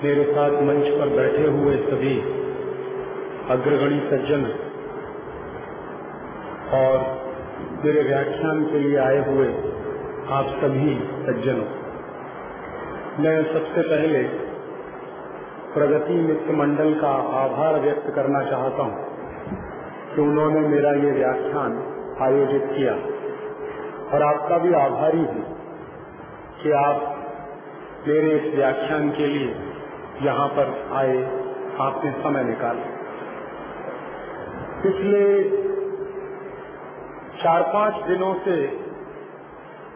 मेरे साथ मंच पर बैठे हुए सभी अग्रगणी सज्जन और मेरे व्याख्यान के लिए आए हुए आप सभी सज्जनों, मैं सबसे पहले प्रगति मित्र मंडल का आभार व्यक्त करना चाहता हूं कि उन्होंने मेरा ये व्याख्यान आयोजित किया और आपका भी आभारी हूं कि आप मेरे इस व्याख्यान के लिए यहाँ पर आए, आपने समय निकाला। पिछले 4-5 दिनों से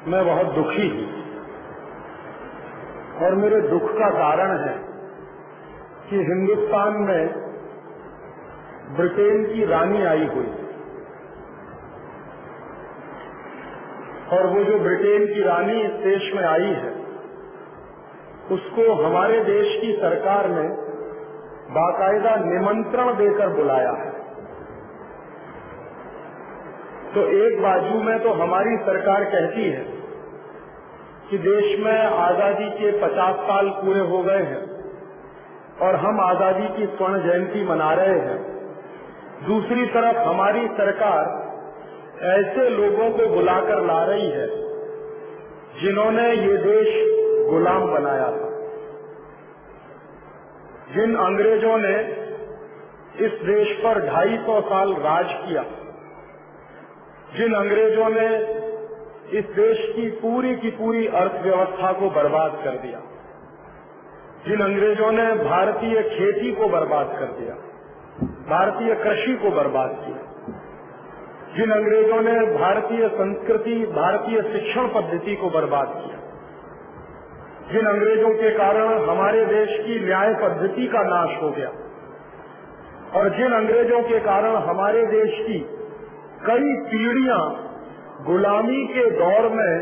मैं बहुत दुखी हूँ और मेरे दुख का कारण है कि हिंदुस्तान में ब्रिटेन की रानी आई हुई और वो जो ब्रिटेन की रानी इस देश में आई है उसको हमारे देश की सरकार ने बाकायदा निमंत्रण देकर बुलाया है। तो एक बाजू में तो हमारी सरकार कहती है कि देश में आजादी के 50 साल पूरे हो गए हैं और हम आजादी की स्वर्ण जयंती मना रहे हैं। दूसरी तरफ हमारी सरकार ऐसे लोगों को बुलाकर ला रही है जिन्होंने ये देश गुलाम बनाया था, जिन अंग्रेजों ने इस देश पर 250 साल राज किया, जिन अंग्रेजों ने इस देश की पूरी अर्थव्यवस्था को बर्बाद कर दिया, जिन अंग्रेजों ने भारतीय खेती को बर्बाद कर दिया, भारतीय कृषि को बर्बाद किया, जिन अंग्रेजों ने भारतीय संस्कृति, भारतीय शिक्षण पद्धति को बर्बाद किया, जिन अंग्रेजों के कारण हमारे देश की न्याय पद्धति का नाश हो गया और जिन अंग्रेजों के कारण हमारे देश की कई पीढ़ियां गुलामी के दौर में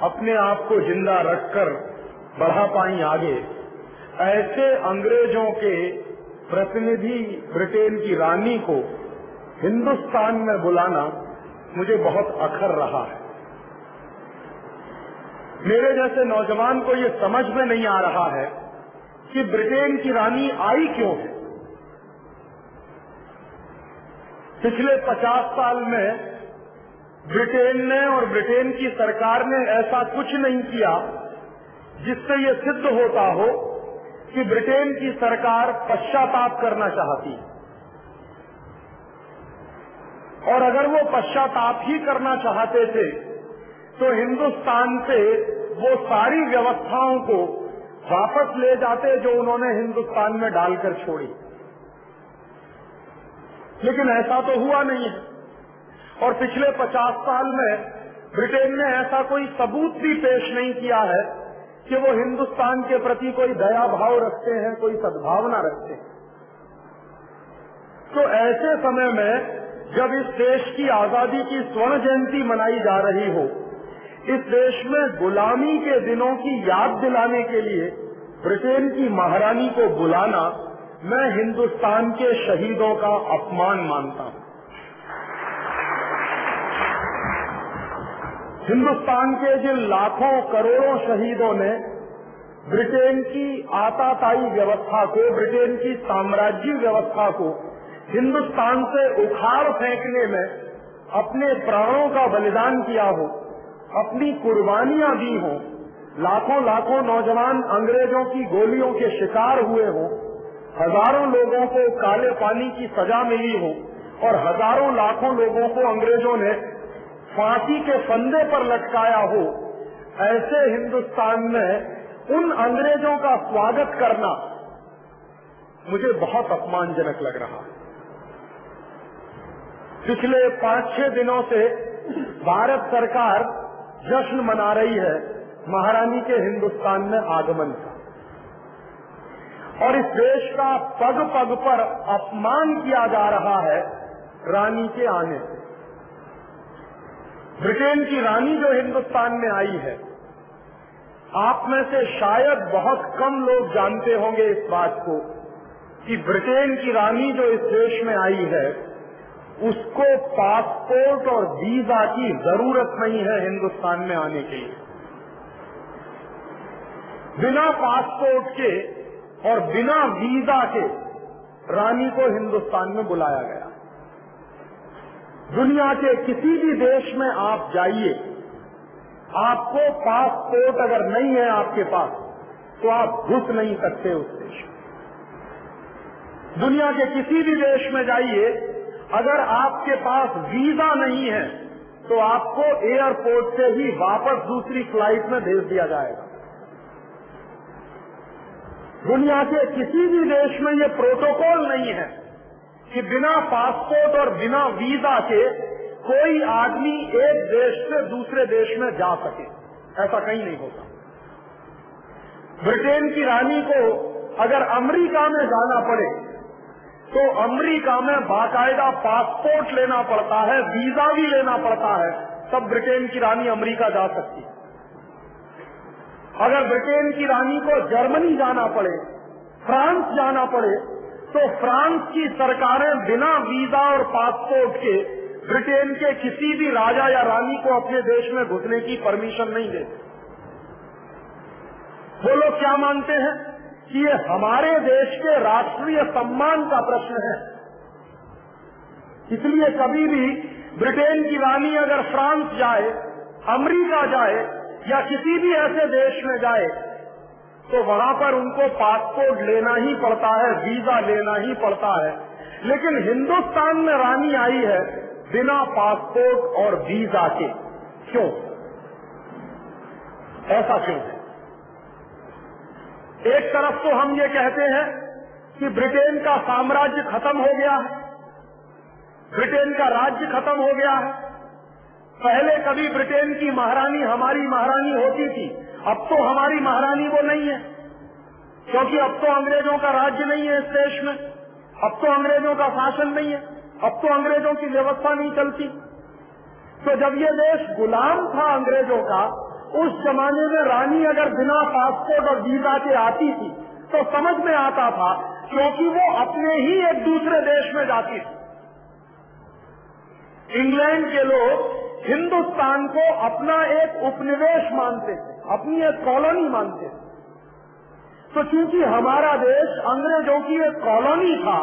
अपने आप को जिंदा रखकर बढ़ा पाई आगे, ऐसे अंग्रेजों के प्रतिनिधि ब्रिटेन की रानी को हिंदुस्तान में बुलाना मुझे बहुत अखर रहा है। मेरे जैसे नौजवान को ये समझ में नहीं आ रहा है कि ब्रिटेन की रानी आई क्यों है। पिछले 50 साल में ब्रिटेन ने और ब्रिटेन की सरकार ने ऐसा कुछ नहीं किया जिससे ये सिद्ध होता हो कि ब्रिटेन की सरकार पश्चाताप करना चाहती है। और अगर वो पश्चाताप ही करना चाहते थे तो हिंदुस्तान से वो सारी व्यवस्थाओं को वापस ले जाते जो उन्होंने हिंदुस्तान में डालकर छोड़ी, लेकिन ऐसा तो हुआ नहीं है। और पिछले 50 साल में ब्रिटेन ने ऐसा कोई सबूत भी पेश नहीं किया है कि वो हिंदुस्तान के प्रति कोई दया भाव रखते हैं, कोई सद्भावना रखते हैं। तो ऐसे समय में जब इस देश की आजादी की स्वर्ण जयंती मनाई जा रही हो, इस देश में गुलामी के दिनों की याद दिलाने के लिए ब्रिटेन की महारानी को बुलाना मैं हिंदुस्तान के शहीदों का अपमान मानता हूं। हिंदुस्तान के जिन लाखों करोड़ों शहीदों ने ब्रिटेन की आताताई व्यवस्था को, ब्रिटेन की साम्राज्य व्यवस्था को हिंदुस्तान से उखाड़ फेंकने में अपने प्राणों का बलिदान किया हो, अपनी कुर्बानियां दी हो, लाखों नौजवान अंग्रेजों की गोलियों के शिकार हुए हो, हजारों लोगों को काले पानी की सजा मिली हो और हजारों लाखों लोगों को अंग्रेजों ने फांसी के फंदे पर लटकाया हो, ऐसे हिंदुस्तान में उन अंग्रेजों का स्वागत करना मुझे बहुत अपमानजनक लग रहा है। पिछले 5-6 दिनों से भारत सरकार जश्न मना रही है महारानी के हिंदुस्तान में आगमन का और इस देश का पग पग पर अपमान किया जा रहा है रानी के आने से। ब्रिटेन की रानी जो हिंदुस्तान में आई है, आप में से शायद बहुत कम लोग जानते होंगे इस बात को कि ब्रिटेन की रानी जो इस देश में आई है उसको पासपोर्ट और वीजा की जरूरत नहीं है हिंदुस्तान में आने के लिए। बिना पासपोर्ट के और बिना वीजा के रानी को हिंदुस्तान में बुलाया गया। दुनिया के किसी भी देश में आप जाइए, आपको पासपोर्ट अगर नहीं है आपके पास तो आप घुस नहीं सकते उस देश में। दुनिया के किसी भी देश में जाइए, अगर आपके पास वीजा नहीं है तो आपको एयरपोर्ट से ही वापस दूसरी फ्लाइट में भेज दिया जाएगा। दुनिया के किसी भी देश में ये प्रोटोकॉल नहीं है कि बिना पासपोर्ट और बिना वीजा के कोई आदमी एक देश से दूसरे देश में जा सके, ऐसा कहीं नहीं होता। ब्रिटेन की रानी को अगर अमेरिका में जाना पड़े तो अमेरिका में बाकायदा पासपोर्ट लेना पड़ता है, वीजा भी लेना पड़ता है, तब ब्रिटेन की रानी अमेरिका जा सकती है। अगर ब्रिटेन की रानी को जर्मनी जाना पड़े, फ्रांस जाना पड़े, तो फ्रांस की सरकारें बिना वीजा और पासपोर्ट के ब्रिटेन के किसी भी राजा या रानी को अपने देश में घुसने की परमिशन नहीं देते। वो लोग क्या मानते हैं कि ये हमारे देश के राष्ट्रीय सम्मान का प्रश्न है, इसलिए कभी भी ब्रिटेन की रानी अगर फ्रांस जाए, अमेरिका जाए या किसी भी ऐसे देश में जाए तो वहां पर उनको पासपोर्ट लेना ही पड़ता है, वीजा लेना ही पड़ता है। लेकिन हिंदुस्तान में रानी आई है बिना पासपोर्ट और वीजा के, क्यों? ऐसा क्यों है? एक तरफ तो हम ये कहते हैं कि ब्रिटेन का साम्राज्य खत्म हो गया है, ब्रिटेन का राज्य खत्म हो गया है। पहले कभी ब्रिटेन की महारानी हमारी महारानी होती थी, अब तो हमारी महारानी वो नहीं है, क्योंकि अब तो अंग्रेजों का राज्य नहीं है इस देश में, अब तो अंग्रेजों का शासन नहीं है, अब तो अंग्रेजों की व्यवस्था नहीं चलती। तो जब ये देश गुलाम था अंग्रेजों का, उस जमाने में रानी अगर बिना पासपोर्ट और वीजा के आती थी तो समझ में आता था, क्योंकि वो अपने ही एक दूसरे देश में जाती थी। इंग्लैंड के लोग हिंदुस्तान को अपना एक उपनिवेश मानते थे, अपनी एक कॉलोनी मानते थे। तो चूंकि हमारा देश अंग्रेजों की एक कॉलोनी था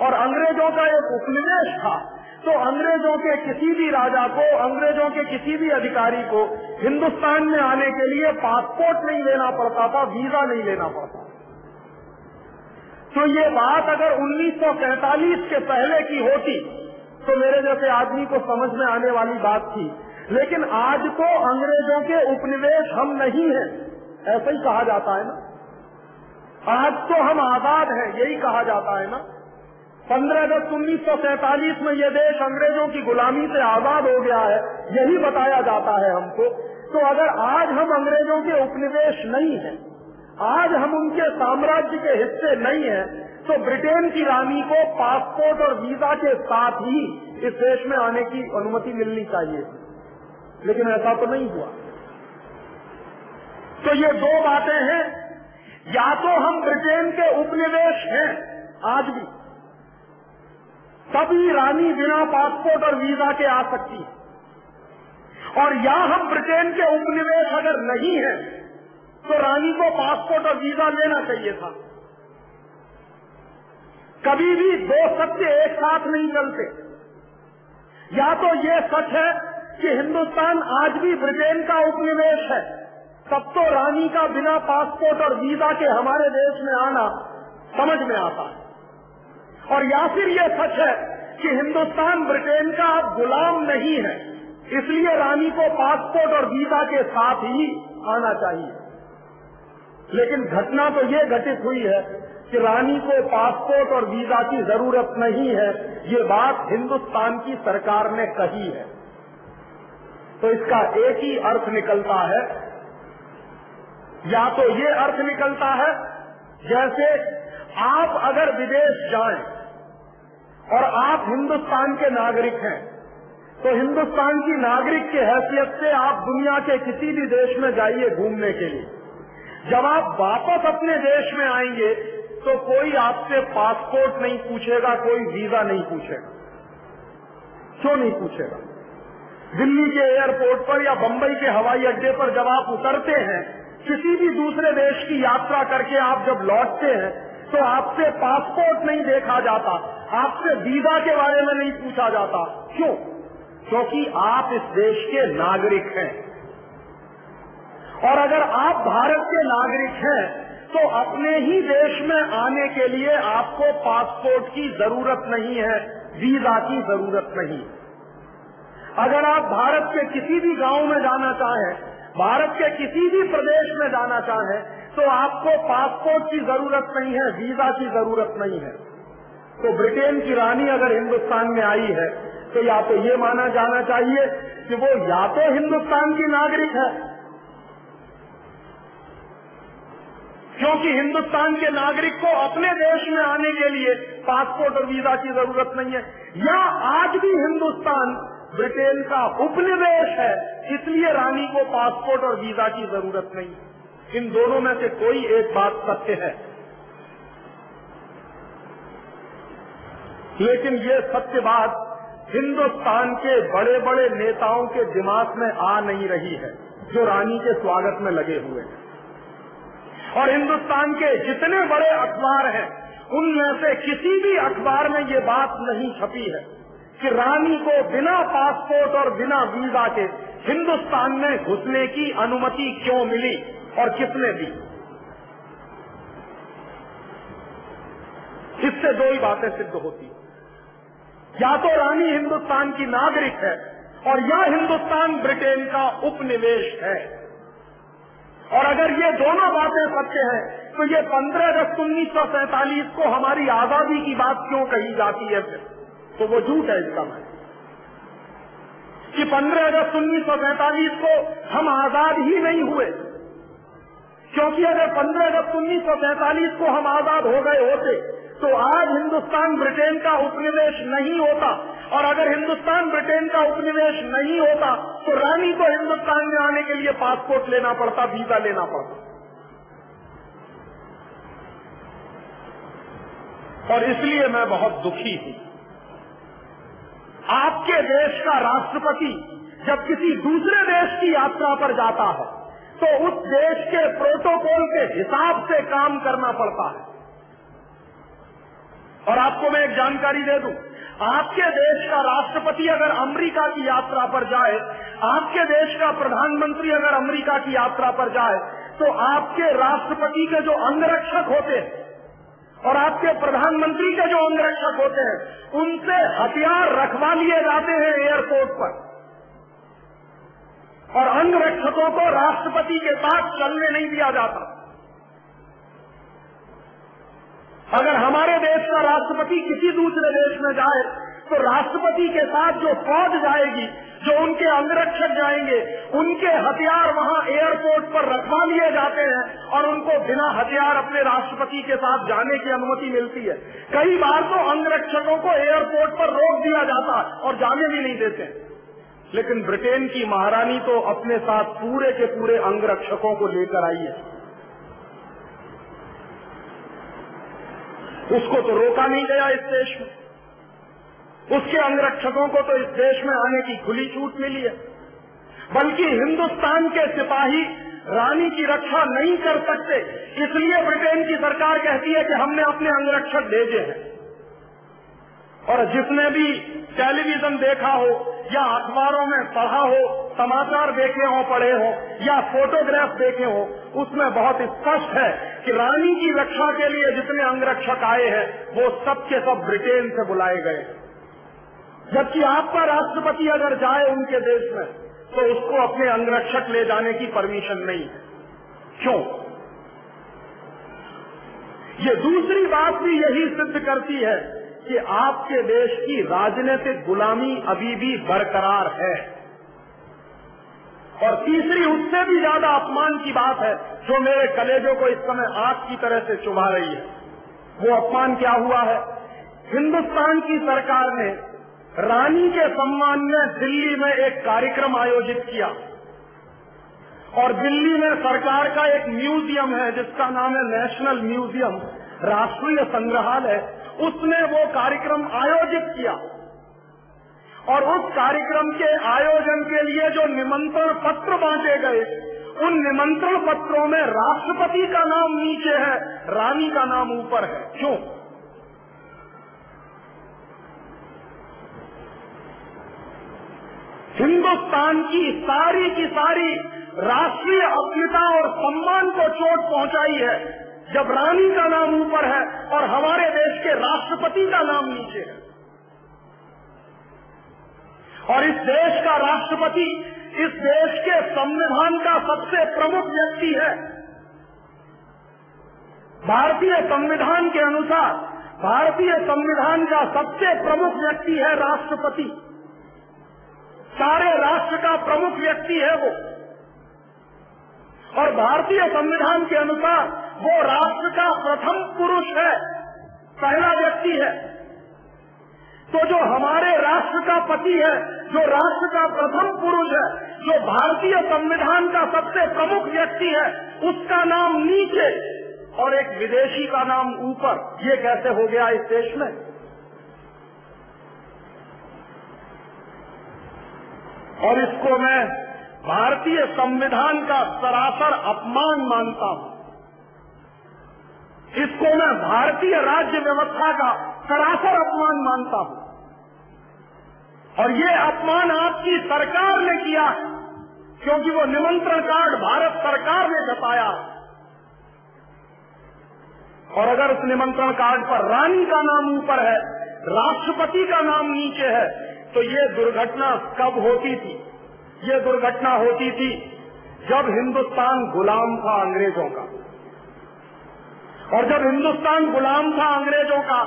और अंग्रेजों का एक उपनिवेश था, तो अंग्रेजों के किसी भी राजा को, अंग्रेजों के किसी भी अधिकारी को हिंदुस्तान में आने के लिए पासपोर्ट नहीं लेना पड़ता था, वीजा नहीं लेना पड़ता। तो ये बात अगर 1945 के पहले की होती तो मेरे जैसे आदमी को समझ में आने वाली बात थी। लेकिन आज तो अंग्रेजों के उपनिवेश हम नहीं हैं, ऐसा ही कहा जाता है ना। आज तो हम आजाद हैं, यही कहा जाता है ना। 15 अगस्त 1947 में ये देश अंग्रेजों की गुलामी से आजाद हो गया है, यही बताया जाता है हमको। तो अगर आज हम अंग्रेजों के उपनिवेश नहीं हैं, आज हम उनके साम्राज्य के हिस्से नहीं हैं, तो ब्रिटेन की रानी को पासपोर्ट और वीजा के साथ ही इस देश में आने की अनुमति मिलनी चाहिए, लेकिन ऐसा तो नहीं हुआ। तो ये दो बातें हैं, या तो हम ब्रिटेन के उपनिवेश हैं आज भी, तभी रानी बिना पासपोर्ट और वीजा के आ सकती है, और या हम ब्रिटेन के उपनिवेश अगर नहीं है तो रानी को पासपोर्ट और वीजा लेना चाहिए था। कभी भी दो सत्य एक साथ नहीं चलते। या तो ये सच है कि हिंदुस्तान आज भी ब्रिटेन का उपनिवेश है, तब तो रानी का बिना पासपोर्ट और वीजा के हमारे देश में आना समझ में आता है। और या फिर ये सच है कि हिंदुस्तान ब्रिटेन का अब गुलाम नहीं है, इसलिए रानी को पासपोर्ट और वीजा के साथ ही आना चाहिए। लेकिन घटना तो ये घटित हुई है कि रानी को पासपोर्ट और वीजा की जरूरत नहीं है, ये बात हिंदुस्तान की सरकार ने कही है। तो इसका एक ही अर्थ निकलता है, या तो ये अर्थ निकलता है जैसे आप अगर विदेश जाएं और आप हिंदुस्तान के नागरिक हैं, तो हिंदुस्तान की नागरिक की हैसियत से आप दुनिया के किसी भी देश में जाइए घूमने के लिए। जब आप वापस अपने देश में आएंगे तो कोई आपसे पासपोर्ट नहीं पूछेगा, कोई वीजा नहीं पूछेगा। क्यों नहीं पूछेगा? दिल्ली के एयरपोर्ट पर या बंबई के हवाई अड्डे पर जब आप उतरते हैं किसी भी दूसरे देश की यात्रा करके आप जब लौटते हैं तो आपसे पासपोर्ट नहीं देखा जाता, आपसे वीजा के बारे में नहीं पूछा जाता। क्यों? क्योंकि आप इस देश के नागरिक हैं। और अगर आप भारत के नागरिक हैं तो अपने ही देश में आने के लिए आपको पासपोर्ट की जरूरत नहीं है, वीजा की जरूरत नहीं। अगर आप भारत के किसी भी गांव में जाना चाहें, भारत के किसी भी प्रदेश में जाना चाहें, तो आपको पासपोर्ट की जरूरत नहीं है, वीजा की जरूरत नहीं है। तो ब्रिटेन की रानी अगर हिंदुस्तान में आई है तो या तो ये माना जाना चाहिए कि वो या तो हिंदुस्तान की नागरिक है, क्योंकि हिंदुस्तान के नागरिक को अपने देश में आने के लिए पासपोर्ट और वीजा की जरूरत नहीं है, या आज भी हिंदुस्तान ब्रिटेन का उपनिवेश है, इसलिए रानी को पासपोर्ट और वीजा की जरूरत नहीं। इन दोनों में से कोई एक बात सत्य है, लेकिन ये सत्य बात हिंदुस्तान के बड़े बड़े नेताओं के दिमाग में आ नहीं रही है, जो रानी के स्वागत में लगे हुए हैं। और हिंदुस्तान के जितने बड़े अखबार हैं, उनमें से किसी भी अखबार में ये बात नहीं छपी है कि रानी को बिना पासपोर्ट और बिना वीजा के हिंदुस्तान में घुसने की अनुमति क्यों मिली और किसने दी। इससे दो ही बातें सिद्ध होती, या तो रानी हिंदुस्तान की नागरिक है और या हिंदुस्तान ब्रिटेन का उपनिवेश है। और अगर ये दोनों बातें सत्य हैं तो ये 15 अगस्त 1947 को हमारी आजादी की बात क्यों कही जाती है फिर? तो वो झूठ है इसका मतलब कि 15 अगस्त 1947 को हम आजाद ही नहीं हुए, क्योंकि अगर 15 अगस्त 1947 को हम आजाद हो गए होते तो आज हिंदुस्तान ब्रिटेन का उपनिवेश नहीं होता, और अगर हिंदुस्तान ब्रिटेन का उपनिवेश नहीं होता तो रानी को हिंदुस्तान में आने के लिए पासपोर्ट लेना पड़ता, वीजा लेना पड़ता। और इसलिए मैं बहुत दुखी हूं। आपके देश का राष्ट्रपति जब किसी दूसरे देश की यात्रा पर जाता है तो उस देश के प्रोटोकॉल के हिसाब से काम करना पड़ता है। और आपको मैं एक जानकारी दे दूं, आपके देश का राष्ट्रपति अगर अमेरिका की यात्रा पर जाए, आपके देश का प्रधानमंत्री अगर अमेरिका की यात्रा पर जाए, तो आपके राष्ट्रपति के जो अंगरक्षक होते हैं और आपके प्रधानमंत्री के जो अंगरक्षक होते हैं, उनसे हथियार रखवा लिए जाते हैं एयरपोर्ट पर, और अंगरक्षकों को राष्ट्रपति के साथ चलने नहीं दिया जाता। अगर हमारे देश का राष्ट्रपति किसी दूसरे देश में जाए तो राष्ट्रपति के साथ जो फौज जाएगी, जो उनके अंगरक्षक जाएंगे, उनके हथियार वहां एयरपोर्ट पर रखवा लिए जाते हैं और उनको बिना हथियार अपने राष्ट्रपति के साथ जाने की अनुमति मिलती है। कई बार तो अंगरक्षकों को एयरपोर्ट पर रोक दिया जाता और जाने भी नहीं देते। लेकिन ब्रिटेन की महारानी तो अपने साथ पूरे के पूरे अंगरक्षकों को लेकर आई है, उसको तो रोका नहीं गया इस देश में, उसके अंगरक्षकों को तो इस देश में आने की खुली छूट मिली है। बल्कि हिंदुस्तान के सिपाही रानी की रक्षा नहीं कर सकते, इसलिए ब्रिटेन की सरकार कहती है कि हमने अपने अंगरक्षक भेजे हैं। और जिसने भी टेलीविजन देखा हो या अखबारों में पढ़ा हो, समाचार देखे हो, पढ़े हो या फोटोग्राफ देखे हो, उसमें बहुत स्पष्ट है कि रानी की रक्षा के लिए जितने अंगरक्षक आए हैं वो सब के सब ब्रिटेन से बुलाए गए। जबकि आपका राष्ट्रपति अगर जाए उनके देश में तो उसको अपने अंगरक्षक ले जाने की परमिशन नहीं है। क्यों? ये दूसरी बात भी यही सिद्ध करती है कि आपके देश की राजनीतिक गुलामी अभी भी बरकरार है। और तीसरी, उससे भी ज्यादा अपमान की बात है जो मेरे कलेजों को इस समय आग की तरह से चुभा रही है। वो अपमान क्या हुआ है? हिंदुस्तान की सरकार ने रानी के सम्मान में दिल्ली में एक कार्यक्रम आयोजित किया, और दिल्ली में सरकार का एक म्यूजियम है जिसका नाम है नेशनल म्यूजियम, राष्ट्रीय संग्रहालय, उसने वो कार्यक्रम आयोजित किया। और उस कार्यक्रम के आयोजन के लिए जो निमंत्रण पत्र बांटे गए, उन निमंत्रण पत्रों में राष्ट्रपति का नाम नीचे है, रानी का नाम ऊपर है। क्यों? हिंदुस्तान की सारी राष्ट्रीय अस्मिता और सम्मान को चोट पहुंचाई है जब रानी का नाम ऊपर है और हमारे देश के राष्ट्रपति का नाम नीचे है। और इस देश का राष्ट्रपति इस देश के संविधान का सबसे प्रमुख व्यक्ति है। भारतीय संविधान के अनुसार भारतीय संविधान का सबसे प्रमुख व्यक्ति है राष्ट्रपति। सारे राष्ट्र का प्रमुख व्यक्ति है वो, और भारतीय संविधान के अनुसार वो राष्ट्र का प्रथम पुरुष है, पहला व्यक्ति है। तो जो हमारे राष्ट्र का पति है, जो राष्ट्र का प्रथम पुरुष है, जो भारतीय संविधान का सबसे प्रमुख व्यक्ति है, उसका नाम नीचे और एक विदेशी का नाम ऊपर, ये कैसे हो गया इस देश में? और इसको मैं भारतीय संविधान का सरासर अपमान मानता हूं। इसको मैं भारतीय राज्य व्यवस्था का सरासर अपमान मानता हूं। और ये अपमान आपकी सरकार ने किया है, क्योंकि वो निमंत्रण कार्ड भारत सरकार ने छपाया। और अगर उस निमंत्रण कार्ड पर रानी का नाम ऊपर है, राष्ट्रपति का नाम नीचे है, तो ये दुर्घटना कब होती थी? ये दुर्घटना होती थी जब हिंदुस्तान गुलाम था अंग्रेजों का। और जब हिंदुस्तान गुलाम था अंग्रेजों का,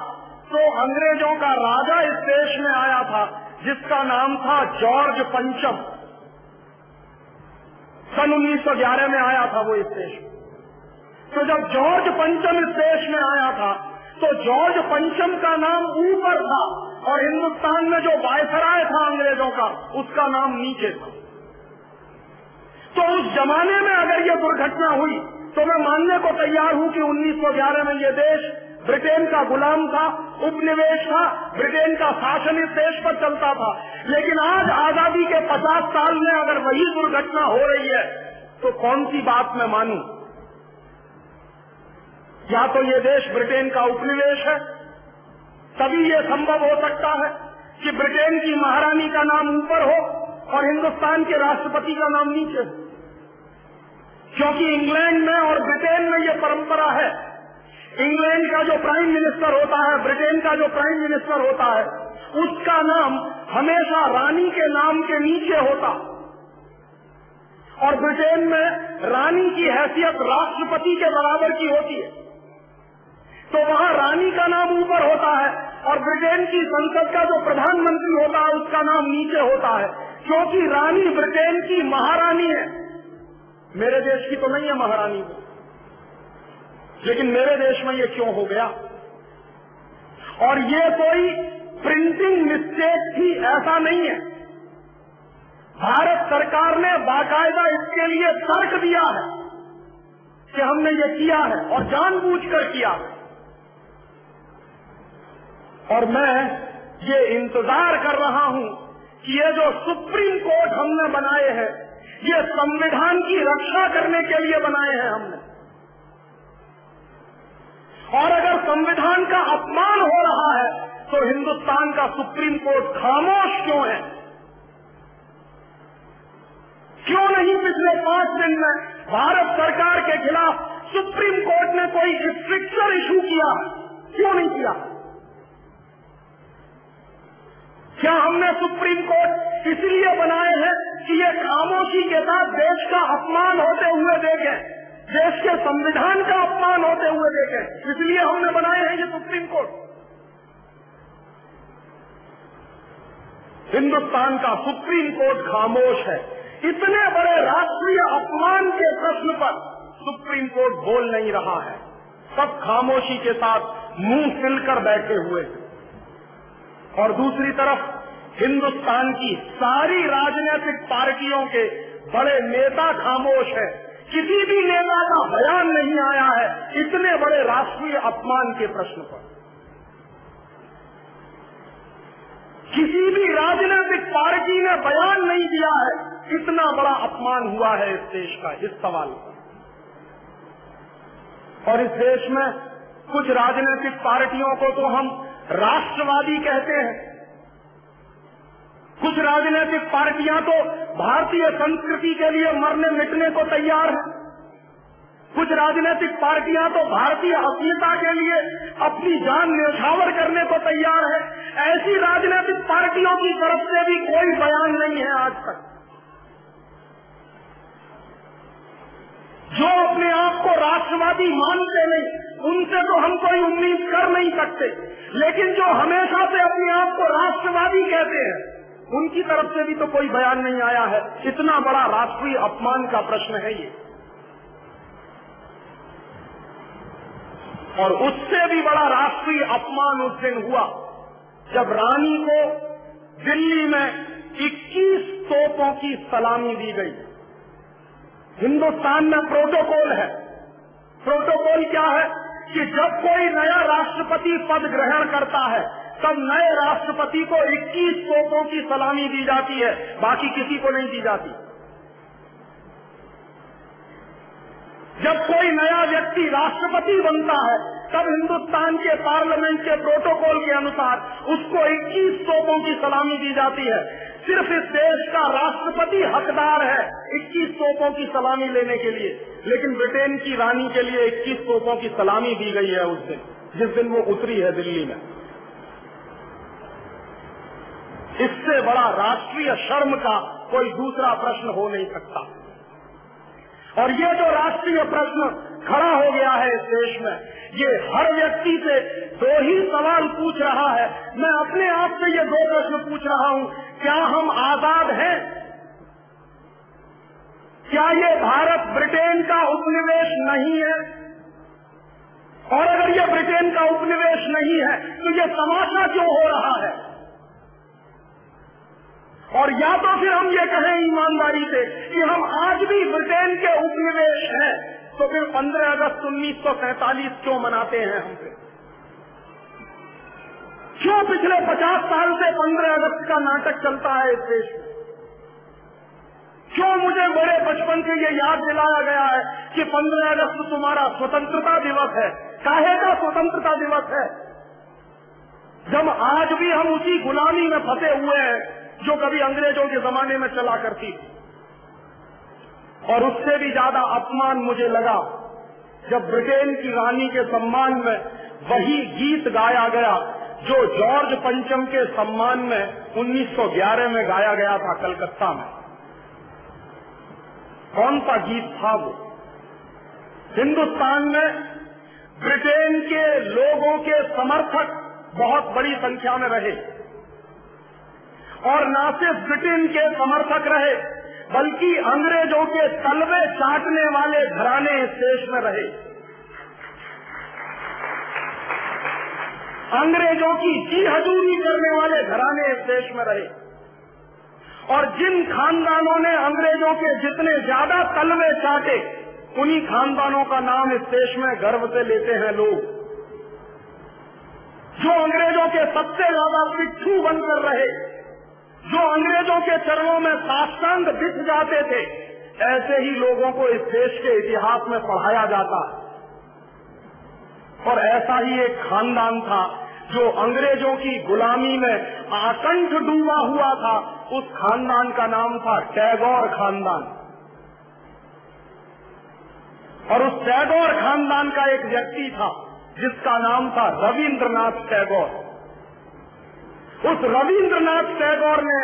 तो अंग्रेजों का राजा इस देश में आया था जिसका नाम था जॉर्ज पंचम। सन 1911 में आया था वो इस देश में। तो जब जॉर्ज पंचम इस देश में आया था, तो जॉर्ज पंचम का नाम ऊपर था और हिंदुस्तान में जो वायसराय था अंग्रेजों का, उसका नाम नीचे था। तो उस जमाने में अगर ये दुर्घटना हुई तो मैं मानने को तैयार हूं कि 1911 में ये देश ब्रिटेन का गुलाम था, उपनिवेश था, ब्रिटेन का शासन इस देश पर चलता था। लेकिन आज आजादी के 50 साल में अगर वही दुर्घटना हो रही है तो कौन सी बात मैं मानूं? या तो ये देश ब्रिटेन का उपनिवेश है, तभी ये संभव हो सकता है कि ब्रिटेन की महारानी का नाम ऊपर हो और हिंदुस्तान के राष्ट्रपति का नाम नीचे हो। क्योंकि इंग्लैंड में और ब्रिटेन में ये परंपरा है, इंग्लैंड का जो प्राइम मिनिस्टर होता है, ब्रिटेन का जो प्राइम मिनिस्टर होता है, उसका नाम हमेशा रानी के नाम के नीचे होता। और ब्रिटेन में रानी की हैसियत राष्ट्रपति के बराबर की होती है, तो वहाँ रानी का नाम ऊपर होता है और ब्रिटेन की संसद का जो प्रधानमंत्री होता है उसका नाम नीचे होता है, क्योंकि रानी ब्रिटेन की महारानी है। मेरे देश की तो नहीं है महारानी, लेकिन मेरे देश में ये क्यों हो गया? और ये कोई प्रिंटिंग मिस्टेक थी, ऐसा नहीं है। भारत सरकार ने बाकायदा इसके लिए तर्क दिया है कि हमने ये किया है और जानबूझकर किया है। और मैं ये इंतजार कर रहा हूं कि ये जो सुप्रीम कोर्ट हमने बनाए हैं, ये संविधान की रक्षा करने के लिए बनाए हैं हमने। और अगर संविधान का अपमान हो रहा है तो हिंदुस्तान का सुप्रीम कोर्ट खामोश क्यों है? क्यों नहीं पिछले 5 दिन में भारत सरकार के खिलाफ सुप्रीम कोर्ट ने कोई स्ट्रिक्चर इशू किया? क्यों नहीं किया? क्या हमने सुप्रीम कोर्ट इसलिए बनाए हैं कि ये खामोशी के साथ देश का अपमान होते हुए देखें, देश के संविधान का अपमान होते हुए देखें? इसलिए हमने बनाए हैं ये सुप्रीम कोर्ट। हिंदुस्तान का सुप्रीम कोर्ट खामोश है। इतने बड़े राष्ट्रीय अपमान के प्रश्न पर सुप्रीम कोर्ट बोल नहीं रहा है। सब खामोशी के साथ मुंह सिलकर बैठे हुए हैं। और दूसरी तरफ हिंदुस्तान की सारी राजनीतिक पार्टियों के बड़े नेता खामोश हैं। किसी भी नेता का बयान नहीं आया है इतने बड़े राष्ट्रीय अपमान के प्रश्न पर। किसी भी राजनीतिक पार्टी ने बयान नहीं दिया है कितना बड़ा अपमान हुआ है इस देश का इस सवाल पर। और इस देश में कुछ राजनीतिक पार्टियों को तो हम राष्ट्रवादी कहते हैं, कुछ राजनीतिक पार्टियां तो भारतीय संस्कृति के लिए मरने मिटने को तैयार हैं, कुछ राजनीतिक पार्टियां तो भारतीय अस्मिता के लिए अपनी जान न्यौछावर करने को तैयार है। ऐसी राजनीतिक पार्टियों की तरफ से भी कोई बयान नहीं है आज तक। जो अपने आप को राष्ट्रवादी मानते नहीं, उनसे तो हम कोई उम्मीद कर नहीं सकते, लेकिन जो हमेशा से अपने आप को राष्ट्रवादी कहते हैं, उनकी तरफ से भी तो कोई बयान नहीं आया है। इतना बड़ा राष्ट्रीय अपमान का प्रश्न है ये। और उससे भी बड़ा राष्ट्रीय अपमान उस दिन हुआ जब रानी को दिल्ली में 21 तोपों की सलामी दी गई। हिंदुस्तान में प्रोटोकॉल है। प्रोटोकॉल क्या है कि जब कोई नया राष्ट्रपति पद ग्रहण करता है तब नए राष्ट्रपति को 21 तोपों की सलामी दी जाती है, बाकी किसी को नहीं दी जाती। जब कोई नया व्यक्ति राष्ट्रपति बनता है तब हिंदुस्तान के पार्लियामेंट के प्रोटोकॉल के अनुसार उसको 21 तोपों की सलामी दी जाती है। सिर्फ इस देश का राष्ट्रपति हकदार है 21 तोपों की सलामी लेने के लिए, लेकिन ब्रिटेन की रानी के लिए 21 तोपों की सलामी दी गई है उस दिन, जिस दिन वो उतरी है दिल्ली में। इससे बड़ा राष्ट्रीय शर्म का कोई दूसरा प्रश्न हो नहीं सकता। और ये जो राष्ट्रीय प्रश्न खड़ा हो गया है इस देश में, ये हर व्यक्ति से दो ही सवाल पूछ रहा है। मैं अपने आप से ये दो प्रश्न पूछ रहा हूँ, क्या हम आजाद हैं? क्या ये भारत ब्रिटेन का उपनिवेश नहीं है? और अगर ये ब्रिटेन का उपनिवेश नहीं है तो ये तमाशा क्यों हो रहा है? और या तो फिर हम ये कहें ईमानदारी से कि हम आज भी ब्रिटेन के उपनिवेश हैं, तो फिर 15 अगस्त 1947 क्यों मनाते हैं हम फिर? क्यों पिछले 50 साल से 15 अगस्त का नाटक चलता है इस देश में? क्यों मुझे बड़े बचपन से ये याद दिलाया गया है कि 15 अगस्त तुम्हारा स्वतंत्रता दिवस है? काहे का स्वतंत्रता दिवस है जब आज भी हम उसी गुलामी में फंसे हुए हैं जो कभी अंग्रेजों के जमाने में चला करती थी। और उससे भी ज्यादा अपमान मुझे लगा जब ब्रिटेन की रानी के सम्मान में वही गीत गाया गया जो जॉर्ज पंचम के सम्मान में 1911 में गाया गया था कलकत्ता में। कौन सा गीत था वो? हिंदुस्तान में ब्रिटेन के लोगों के समर्थक बहुत बड़ी संख्या में रहे, और न सिर्फ ब्रिटेन के समर्थक रहे बल्कि अंग्रेजों के तलवे चाटने वाले घराने इस देश में रहे। अंग्रेजों की जी हजूरी करने वाले घराने इस देश में रहे। और जिन खानदानों ने अंग्रेजों के जितने ज्यादा तलवे चाटे, उन्हीं खानदानों का नाम इस देश में गर्व से लेते हैं लोग। जो अंग्रेजों के सबसे ज्यादा पिट्ठू बनकर रहे, जो अंग्रेजों के चरणों में साष्टांग बिछ जाते थे, ऐसे ही लोगों को इस देश के इतिहास में पढ़ाया जाता है। और ऐसा ही एक खानदान था जो अंग्रेजों की गुलामी में आकंठ डूबा हुआ था। उस खानदान का नाम था टैगोर खानदान। और उस टैगोर खानदान का एक व्यक्ति था जिसका नाम था रविंद्रनाथ टैगोर। उस रविंद्रनाथ टैगोर ने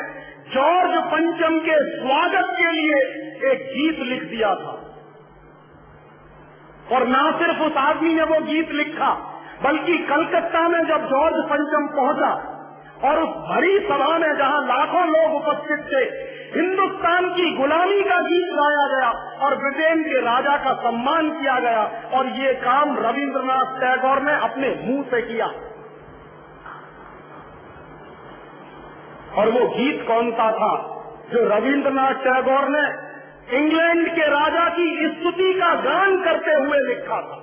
जॉर्ज पंचम के स्वागत के लिए एक गीत लिख दिया था। और न सिर्फ उस आदमी ने वो गीत लिखा, बल्कि कलकत्ता में जब जॉर्ज पंचम पहुंचा और उस भरी सभा में जहां लाखों लोग उपस्थित थे, हिंदुस्तान की गुलामी का गीत गाया गया और ब्रिटेन के राजा का सम्मान किया गया। और ये काम रविंद्रनाथ टैगोर ने अपने मुंह से किया। और वो गीत कौन सा था जो रविंद्रनाथ टैगोर ने इंग्लैंड के राजा की स्तुति का गान करते हुए लिखा था?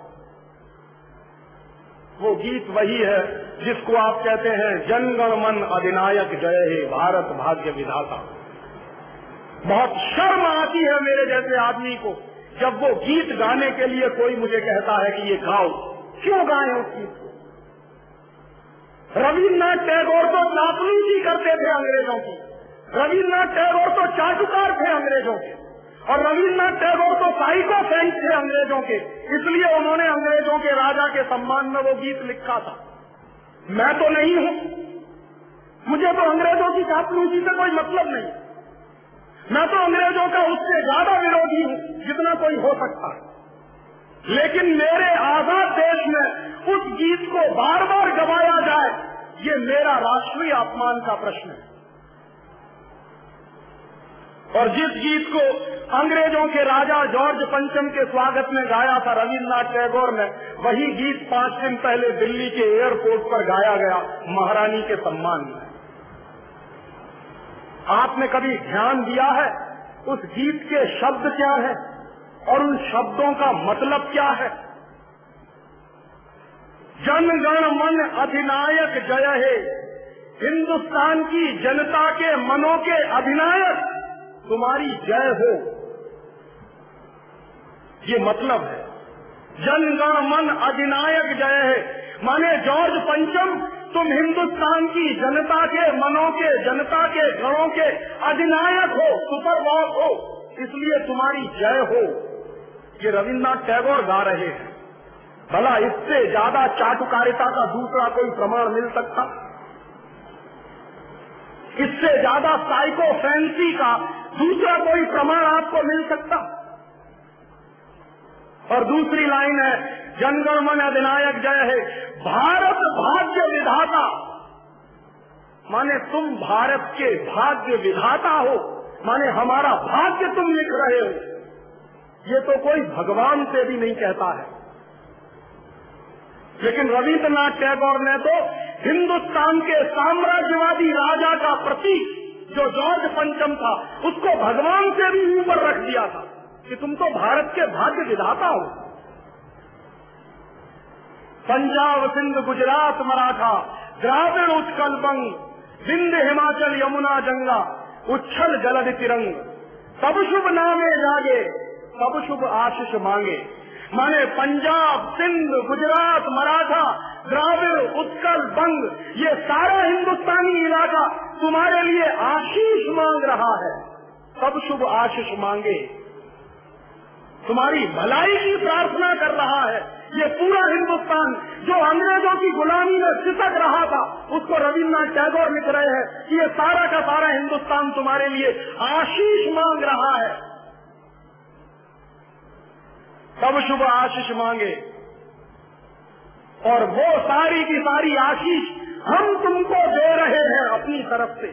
वो गीत वही है जिसको आप कहते हैं जन गण मन अधिनायक जय हे भारत भाग्य विधाता। बहुत शर्म आती है मेरे जैसे आदमी को जब वो गीत गाने के लिए कोई मुझे कहता है कि ये गाओ। क्यों गाएं उस गीत को? रविन्द्रनाथ टैगोर तो चापलूसी करते थे अंग्रेजों की, रविन्द्रनाथ टैगोर तो चाटुकार थे अंग्रेजों के, और रविन्द्रनाथ टैगोर तो साइकोफेंट थे अंग्रेजों के। इसलिए उन्होंने अंग्रेजों के राजा के सम्मान में वो गीत लिखा था। मैं तो नहीं हूं, मुझे तो अंग्रेजों की चापलूसी से कोई मतलब नहीं। मैं तो अंग्रेजों का उससे ज्यादा विरोधी हूं जितना कोई हो सकता है। लेकिन मेरे आजाद देश में उस गीत को बार बार गवाया जाए, ये मेरा राष्ट्रीय अपमान का प्रश्न है। और जिस गीत को अंग्रेजों के राजा जॉर्ज पंचम के स्वागत में गाया था रविन्द्रनाथ टैगोर ने, वही गीत 5 दिन पहले दिल्ली के एयरपोर्ट पर गाया गया महारानी के सम्मान में। आपने कभी ध्यान दिया है उस गीत के शब्द क्या है और उन शब्दों का मतलब क्या है? जन गण मन अधिनायक जय हे, हिंदुस्तान की जनता के मनों के अधिनायक तुम्हारी जय हो, ये मतलब है। जन गण मन अधिनायक जय है माने जॉर्ज पंचम तुम हिंदुस्तान की जनता के मनों के, जनता के गणों के अधिनायक हो, सुपरबॉस हो, इसलिए तुम्हारी जय हो। ये रविन्द्रनाथ टैगोर गा रहे हैं। भला इससे ज्यादा चाटुकारिता का दूसरा कोई प्रमाण मिल सकता? इससे ज्यादा साइकोफेंसी का दूसरा कोई प्रमाण आपको मिल सकता? और दूसरी लाइन है जनगण मन अधिनायक जय है, भारत भाग्य विधाता, माने तुम भारत के भाग्य विधाता हो, माने हमारा भाग्य तुम लिख रहे हो। ये तो कोई भगवान से भी नहीं कहता है। लेकिन रविन्द्रनाथ टैगोर ने तो हिंदुस्तान के साम्राज्यवादी राजा का प्रतीक जो जॉर्ज पंचम था, उसको भगवान से भी ऊपर रख दिया था कि तुम तो भारत के भाग्य विधाता हो। पंजाब सिंध गुजरात मराठा द्राविड़ उत्कल बंग, विंध्य हिमाचल यमुना गंगा, उच्छल जलद तिरंग, सब शुभ नामे जागे, सब शुभ आशीष मांगे। माने पंजाब सिंध गुजरात मराठा द्राविड़ उत्कल बंग, ये सारा हिंदुस्तानी इलाका तुम्हारे लिए आशीष मांग रहा है, सब शुभ आशीष मांगे, तुम्हारी भलाई की प्रार्थना कर रहा है। ये पूरा हिंदुस्तान जो अंग्रेजों की गुलामी में सिसक रहा था, उसको रविन्द्रनाथ टैगोर लिख रहे हैं कि ये सारा का सारा हिंदुस्तान तुम्हारे लिए आशीष मांग रहा है, सब शुभ आशीष मांगे। और वो सारी की सारी आशीष हम तुमको दे रहे हैं अपनी तरफ से।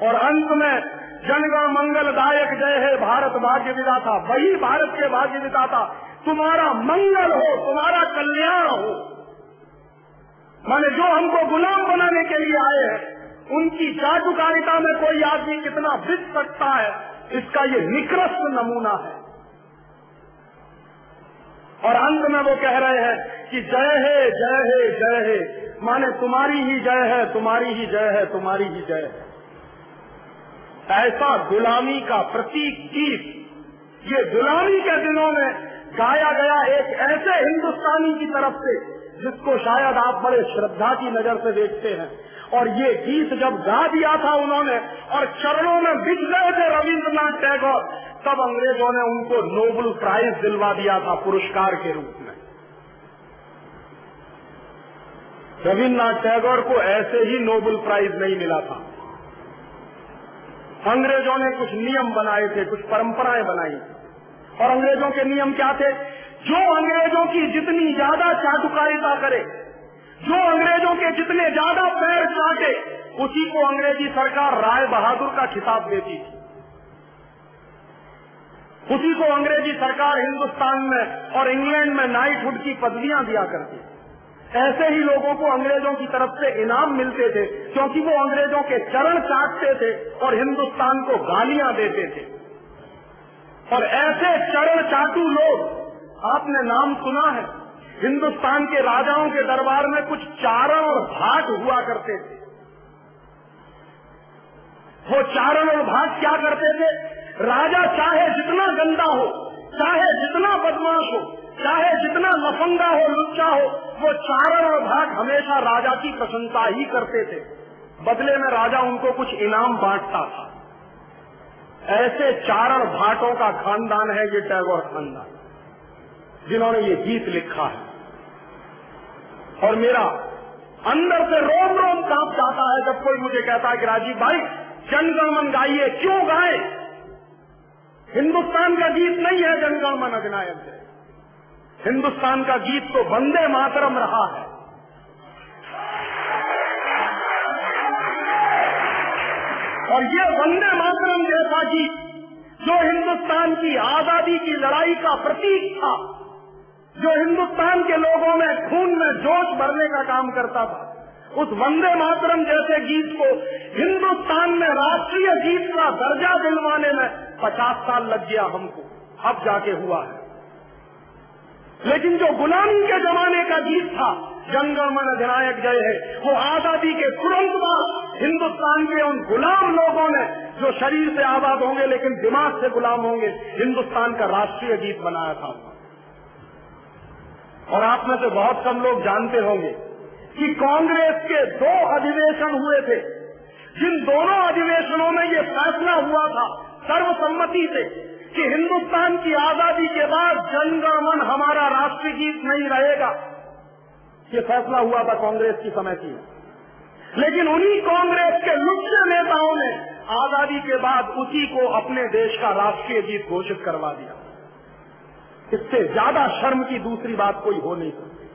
और अंत में जनगण मंगलदायक जय है भारत भाग्य विधाता, वही भारत के भाग्य विधाता तुम्हारा मंगल हो, तुम्हारा कल्याण हो। माने जो हमको गुलाम बनाने के लिए आए हैं, उनकी चाटुकारिता में कोई आदमी कितना बिक सकता है, इसका ये निकृष्ट नमूना है। और अंत में वो कह रहे हैं कि जय है जय है जय है, माने तुम्हारी ही जय है, तुम्हारी ही जय है, तुम्हारी ही जय है। ऐसा गुलामी का प्रतीक गीत ये गुलामी के दिनों में गाया गया एक ऐसे हिंदुस्तानी की तरफ से जिसको शायद आप बड़े श्रद्धा की नजर से देखते हैं। और ये गीत जब गा दिया था उन्होंने और चरणों में बिछ गए थे रविन्द्रनाथ टैगोर, तब अंग्रेजों ने उनको नोबेल प्राइज दिलवा दिया था पुरस्कार के रूप में। रविन्द्रनाथ टैगोर को ऐसे ही नोबेल प्राइज नहीं मिला था। अंग्रेजों ने कुछ नियम बनाए थे, कुछ परंपराएं बनाई थी। और अंग्रेजों के नियम क्या थे? जो अंग्रेजों की जितनी ज्यादा चाटुकारिता करे, जो अंग्रेजों के जितने ज्यादा पैर चाटे, उसी को अंग्रेजी सरकार राय बहादुर का खिताब देती थी। उसी को अंग्रेजी सरकार हिंदुस्तान में और इंग्लैंड में नाइटहुड की पदवियां दिया करती। ऐसे ही लोगों को अंग्रेजों की तरफ से इनाम मिलते थे, क्योंकि वो अंग्रेजों के चरण चाटते थे और हिंदुस्तान को गालियां देते थे। और ऐसे चरण चाटू लोग आपने नाम सुना है, हिंदुस्तान के राजाओं के दरबार में कुछ चारण और भाट हुआ करते थे। वो चारण और भाट क्या करते थे? राजा चाहे जितना गंदा हो, चाहे जितना बदमाश हो, चाहे जितना लफंगा हो, लुच्चा हो, वो चारण और भाट हमेशा राजा की प्रशंसा ही करते थे। बदले में राजा उनको कुछ इनाम बांटता था। ऐसे चारण भाटों का खानदान है ये टैगोर खानदान, जिन्होंने ये गीत लिखा है। और मेरा अंदर से रोम रोम कांप जाता है जब कोई मुझे कहता है कि राजीव भाई जन गण मन गाइए। क्यों गाए? हिंदुस्तान का गीत नहीं है जन गण मन अधिनायक जय। हिंदुस्तान का गीत तो वंदे मातरम रहा है। और ये वंदे मातरम जैसा गीत जो हिंदुस्तान की आजादी की लड़ाई का प्रतीक था, जो हिंदुस्तान के लोगों में खून में जोश भरने का काम करता था, उस वंदे मातरम जैसे गीत को हिंदुस्तान में राष्ट्रीय गीत का दर्जा दिलवाने में 50 साल लग गया हमको, अब जाके हुआ है। लेकिन जो गुलामी के जमाने का गीत था, जन गण मन अधिनायक जय है, वो आजादी के तुरंत बाद हिंदुस्तान के उन गुलाम लोगों ने, जो शरीर से आजाद होंगे लेकिन दिमाग से गुलाम होंगे, हिंदुस्तान का राष्ट्रीय गीत बनाया था। और आप में से बहुत कम लोग जानते होंगे कि कांग्रेस के 2 अधिवेशन हुए थे, जिन दोनों अधिवेशनों में ये फैसला हुआ था सर्वसम्मति से कि हिंदुस्तान की आजादी के बाद जन गण मन हमारा राष्ट्रीय गीत नहीं रहेगा। ये फैसला हुआ था कांग्रेस की समिति में। लेकिन उन्हीं कांग्रेस के लुच्चे नेताओं ने आजादी के बाद उसी को अपने देश का राष्ट्रीय गीत घोषित करवा दिया। इससे ज्यादा शर्म की दूसरी बात कोई हो नहीं सकती।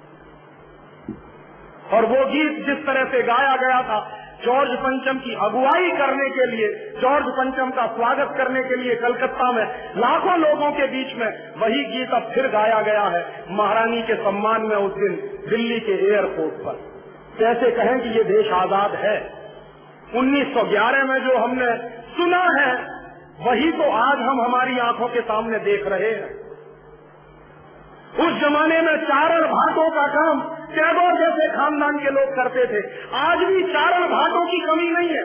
और वो गीत जिस तरह से गाया गया था जॉर्ज पंचम की अगुवाई करने के लिए, जॉर्ज पंचम का स्वागत करने के लिए कलकत्ता में लाखों लोगों के बीच में, वही गीत अब फिर गाया गया है महारानी के सम्मान में उस दिन दिल्ली के एयरपोर्ट पर। कैसे कहें कि ये देश आजाद है? 1911 में जो हमने सुना है वही तो आज हम हमारी आंखों के सामने देख रहे हैं। उस जमाने में चारण भाटों का काम टैगोर जैसे खानदान के लोग करते थे। आज भी चारण भाटों की कमी नहीं है,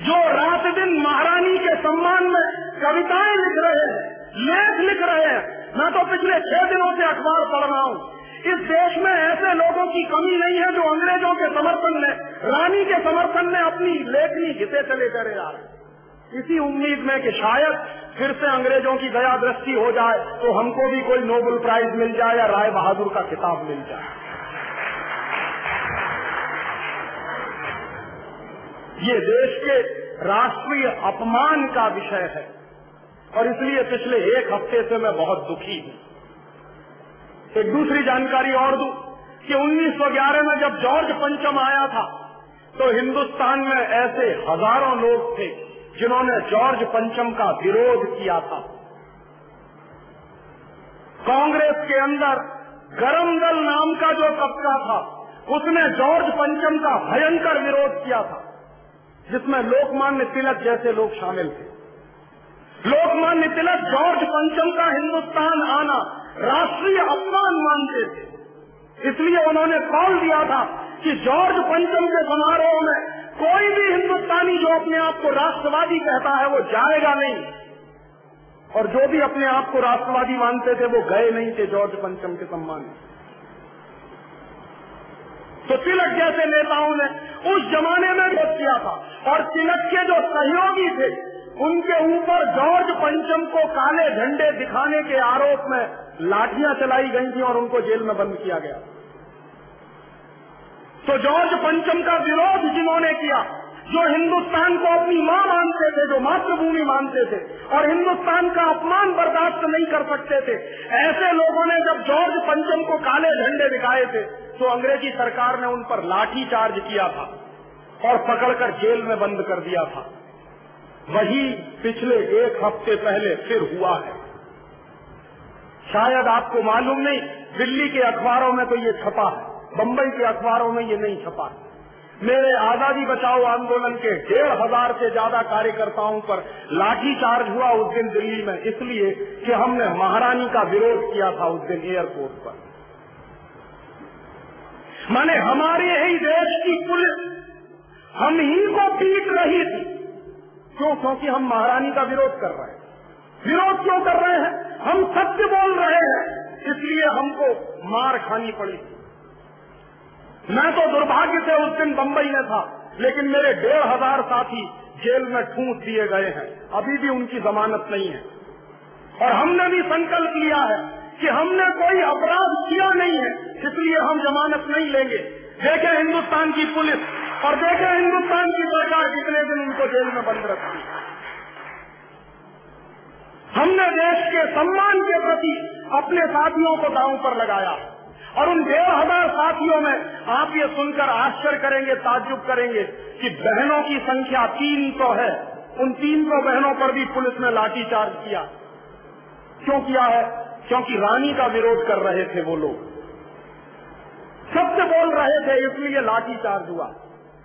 जो रात दिन महारानी के सम्मान में कविताएं लिख रहे हैं, लेख लिख रहे हैं। मैं तो पिछले 6 दिनों से अखबार पढ़ रहा हूं। इस देश में ऐसे लोगों की कमी नहीं है जो अंग्रेजों के समर्थन में, रानी के समर्थन में अपनी लेखनी घिसे चले करे जा रहे हैं, इसी उम्मीद में कि शायद फिर से अंग्रेजों की दया दृष्टि हो जाए तो हमको भी कोई नोबेल प्राइज मिल जाए या राय बहादुर का खिताब मिल जाए। ये देश के राष्ट्रीय अपमान का विषय है और इसलिए पिछले 1 हफ्ते से मैं बहुत दुखी हूं। एक दूसरी जानकारी और दूं कि 1911 में जब जॉर्ज पंचम आया था तो हिंदुस्तान में ऐसे हजारों लोग थे जिन्होंने जॉर्ज पंचम का विरोध किया था। कांग्रेस के अंदर गरम दल नाम का जो तबका था उसने जॉर्ज पंचम का भयंकर विरोध किया था, जिसमें लोकमान्य तिलक जैसे लोग शामिल थे। लोकमान्य तिलक जॉर्ज पंचम का हिंदुस्तान आना राष्ट्रीय अपमान मानते थे, इसलिए उन्होंने कॉल दिया था कि जॉर्ज पंचम के समारोह में कोई भी हिंदुस्तानी जो अपने आप को राष्ट्रवादी कहता है वो जाएगा नहीं, और जो भी अपने आप को राष्ट्रवादी मानते थे वो गए नहीं थे जॉर्ज पंचम के सम्मान में। तो तिलक जैसे नेताओं ने उस जमाने में विरोध किया था और तिलक के जो सहयोगी थे उनके ऊपर जॉर्ज पंचम को काले झंडे दिखाने के आरोप में लाठियां चलाई गई थी और उनको जेल में बंद किया गया। तो जॉर्ज पंचम का विरोध जिन्होंने किया, जो हिंदुस्तान को अपनी मां मानते थे, जो मातृभूमि मानते थे और हिंदुस्तान का अपमान बर्दाश्त नहीं कर सकते थे, ऐसे लोगों ने जब जॉर्ज पंचम को काले झंडे दिखाए थे तो अंग्रेजी सरकार ने उन पर लाठी चार्ज किया था और पकड़कर जेल में बंद कर दिया था। वही पिछले 1 हफ्ते पहले फिर हुआ है। शायद आपको मालूम नहीं, दिल्ली के अखबारों में तो ये छपा है, बंबई के अखबारों में ये नहीं छपा। मेरे आजादी बचाओ आंदोलन के 1,500 से ज्यादा कार्यकर्ताओं पर लाठी चार्ज हुआ उस दिन दिल्ली में, इसलिए कि हमने महारानी का विरोध किया था उस दिन एयरपोर्ट पर। माने हमारे ही देश की पुलिस हम ही को पीट रही थी। क्यों? क्योंकि हम महारानी का विरोध कर रहे हैं। विरोध क्यों कर रहे हैं? हम सत्य बोल रहे हैं, इसलिए हमको मार खानी पड़ी। मैं तो दुर्भाग्य से उस दिन बंबई में था, लेकिन मेरे 1500 साथी जेल में ठूंस दिए गए हैं, अभी भी उनकी जमानत नहीं है। और हमने भी संकल्प लिया है कि हमने कोई अपराध किया नहीं है, इसलिए हम जमानत नहीं लेंगे। देखें हिंदुस्तान की पुलिस और देखें हिंदुस्तान की सरकार कितने दिन उनको जेल में बंद रखती। हमने देश के सम्मान के प्रति अपने साथियों को दांव पर लगाया, और उन 1500 साथियों में आप ये सुनकर आश्चर्य करेंगे, ताज्जुब करेंगे कि बहनों की संख्या 300 है। उन 300 बहनों पर भी पुलिस ने लाठीचार्ज किया। क्यों किया है? क्योंकि रानी का विरोध कर रहे थे वो लोग, सत्य बोल रहे थे, इसलिए लाठीचार्ज हुआ।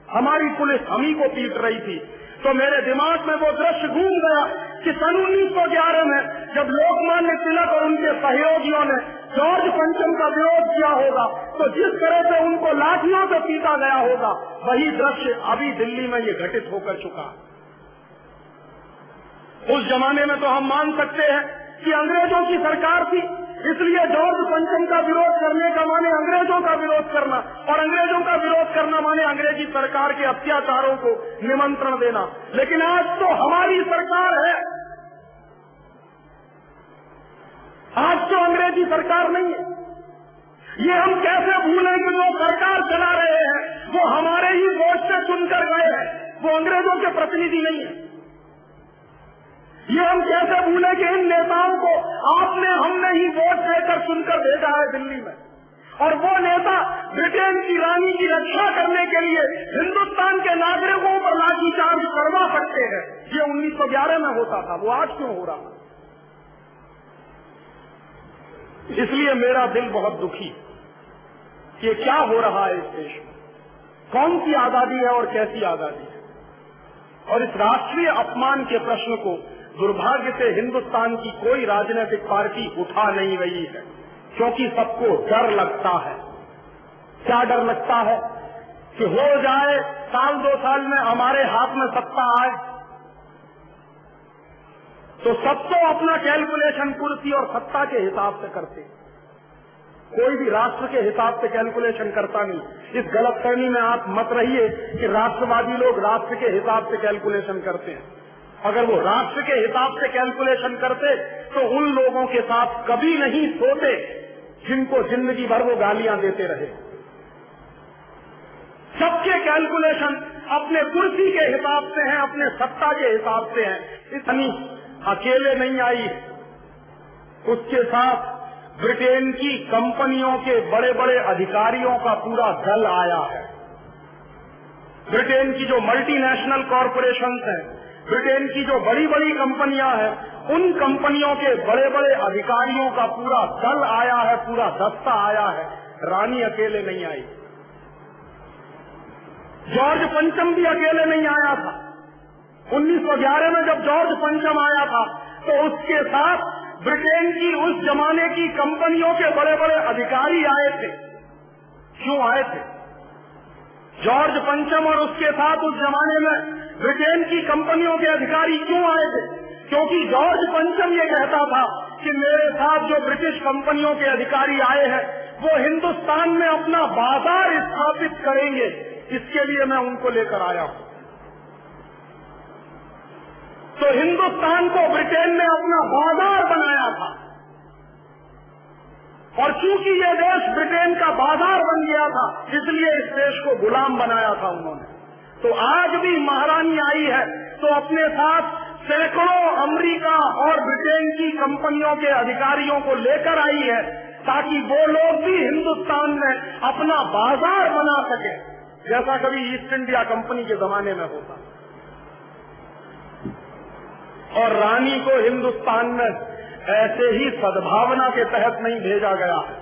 हमारी पुलिस हम ही को पीट रही थी। तो मेरे दिमाग में वो दृश्य घूम गया कि सन 1911 में जब लोकमान्य तिलक और उनके सहयोगियों ने जॉर्ज पंचम का विरोध किया होगा, तो जिस तरह से उनको लाठियों से पीटा गया होगा, वही दृश्य अभी दिल्ली में ये घटित होकर चुका। उस जमाने में तो हम मान सकते हैं कि अंग्रेजों की सरकार थी, इसलिए जॉर्ज पंचम का विरोध करने का माने अंग्रेजों का विरोध करना, और अंग्रेजों का विरोध करना माने अंग्रेजी सरकार के अत्याचारों को निमंत्रण देना। लेकिन आज तो हमारी सरकार है, आज तो अंग्रेजी सरकार नहीं है। ये हम कैसे भूलें कि जो सरकार चला रहे हैं वो हमारे ही वोट से चुनकर गए हैं, वो अंग्रेजों के प्रतिनिधि नहीं है। ये हम कैसे भूले कि इन नेताओं को आपने हमने ही वोट देकर चुनकर भेजा है दिल्ली में, और वो नेता ब्रिटेन की रानी की रक्षा करने के लिए हिंदुस्तान के नागरिकों पर लाठीचार्ज करवा सकते हैं। ये 1911 में होता था, वो आज क्यों हो रहा? इसलिए मेरा दिल बहुत दुखी कि क्या हो रहा है इस देश में, कौन सी आजादी है और कैसी आजादी है। और इस राष्ट्रीय अपमान के प्रश्न को दुर्भाग्य से हिंदुस्तान की कोई राजनीतिक पार्टी उठा नहीं रही है, क्योंकि सबको डर लगता है। क्या डर लगता है? कि हो जाए साल 2 साल में हमारे हाथ में सत्ता आए तो सब तो अपना कैलकुलेशन कुर्सी और सत्ता के हिसाब से करते, कोई भी राष्ट्र के हिसाब से कैलकुलेशन करता नहीं। इस गलतफहमी में आप मत रहिए कि राष्ट्रवादी लोग राष्ट्र के हिसाब से कैलकुलेशन करते हैं। अगर वो राष्ट्र के हिसाब से कैलकुलेशन करते तो उन लोगों के साथ कभी नहीं सोते जिनको जिंदगी भर वो गालियां देते रहे। सबके कैलकुलेशन अपने कुर्सी के हिसाब से हैं, अपने सत्ता के हिसाब से हैं। इतनी अकेले नहीं आई, उसके साथ ब्रिटेन की कंपनियों के बड़े बड़े अधिकारियों का पूरा दल आया है। ब्रिटेन की जो मल्टीनेशनल कॉरपोरेशंस हैं, ब्रिटेन की जो बड़ी बड़ी कंपनियां हैं, उन कंपनियों के बड़े बड़े अधिकारियों का पूरा दल आया है, पूरा दस्ता आया है। रानी अकेले नहीं आई, जॉर्ज पंचम भी अकेले नहीं आया था। 1911 में जब जॉर्ज पंचम आया था तो उसके साथ ब्रिटेन की उस जमाने की कंपनियों के बड़े बड़े अधिकारी आए थे। क्यों आए थे? जॉर्ज पंचम और उसके साथ उस जमाने में ब्रिटेन की कंपनियों के अधिकारी क्यों आए थे? क्योंकि जॉर्ज पंचम ये कहता था कि मेरे साथ जो ब्रिटिश कंपनियों के अधिकारी आए हैं वो हिंदुस्तान में अपना बाजार स्थापित करेंगे, इसके लिए मैं उनको लेकर आया हूं। तो हिंदुस्तान को ब्रिटेन ने अपना बाजार बनाया था, और चूंकि ये देश ब्रिटेन का बाजार बन गया था इसलिए इस देश को गुलाम बनाया था उन्होंने। तो आज भी महारानी आई है तो अपने साथ सैकड़ों अमेरिका और ब्रिटेन की कंपनियों के अधिकारियों को लेकर आई है, ताकि वो लोग भी हिंदुस्तान में अपना बाजार बना सके, जैसा कभी ईस्ट इंडिया कंपनी के जमाने में होता। और रानी को हिंदुस्तान में ऐसे ही सद्भावना के तहत नहीं भेजा गया है।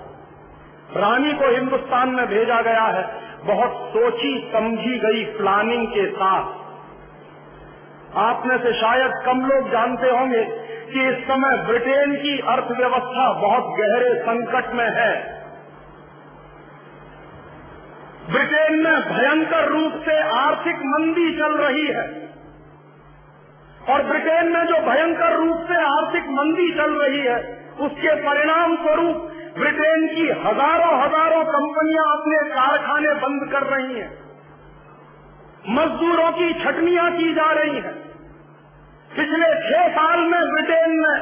रानी को हिंदुस्तान में भेजा गया है बहुत सोची समझी गई प्लानिंग के साथ। आप में से शायद कम लोग जानते होंगे कि इस समय ब्रिटेन की अर्थव्यवस्था बहुत गहरे संकट में है। ब्रिटेन में भयंकर रूप से आर्थिक मंदी चल रही है और ब्रिटेन में जो भयंकर रूप से आर्थिक मंदी चल रही है उसके परिणाम स्वरूप ब्रिटेन की हजारों कंपनियां अपने कारखाने बंद कर रही हैं, मजदूरों की छटनियां की जा रही हैं। पिछले 6 साल में ब्रिटेन में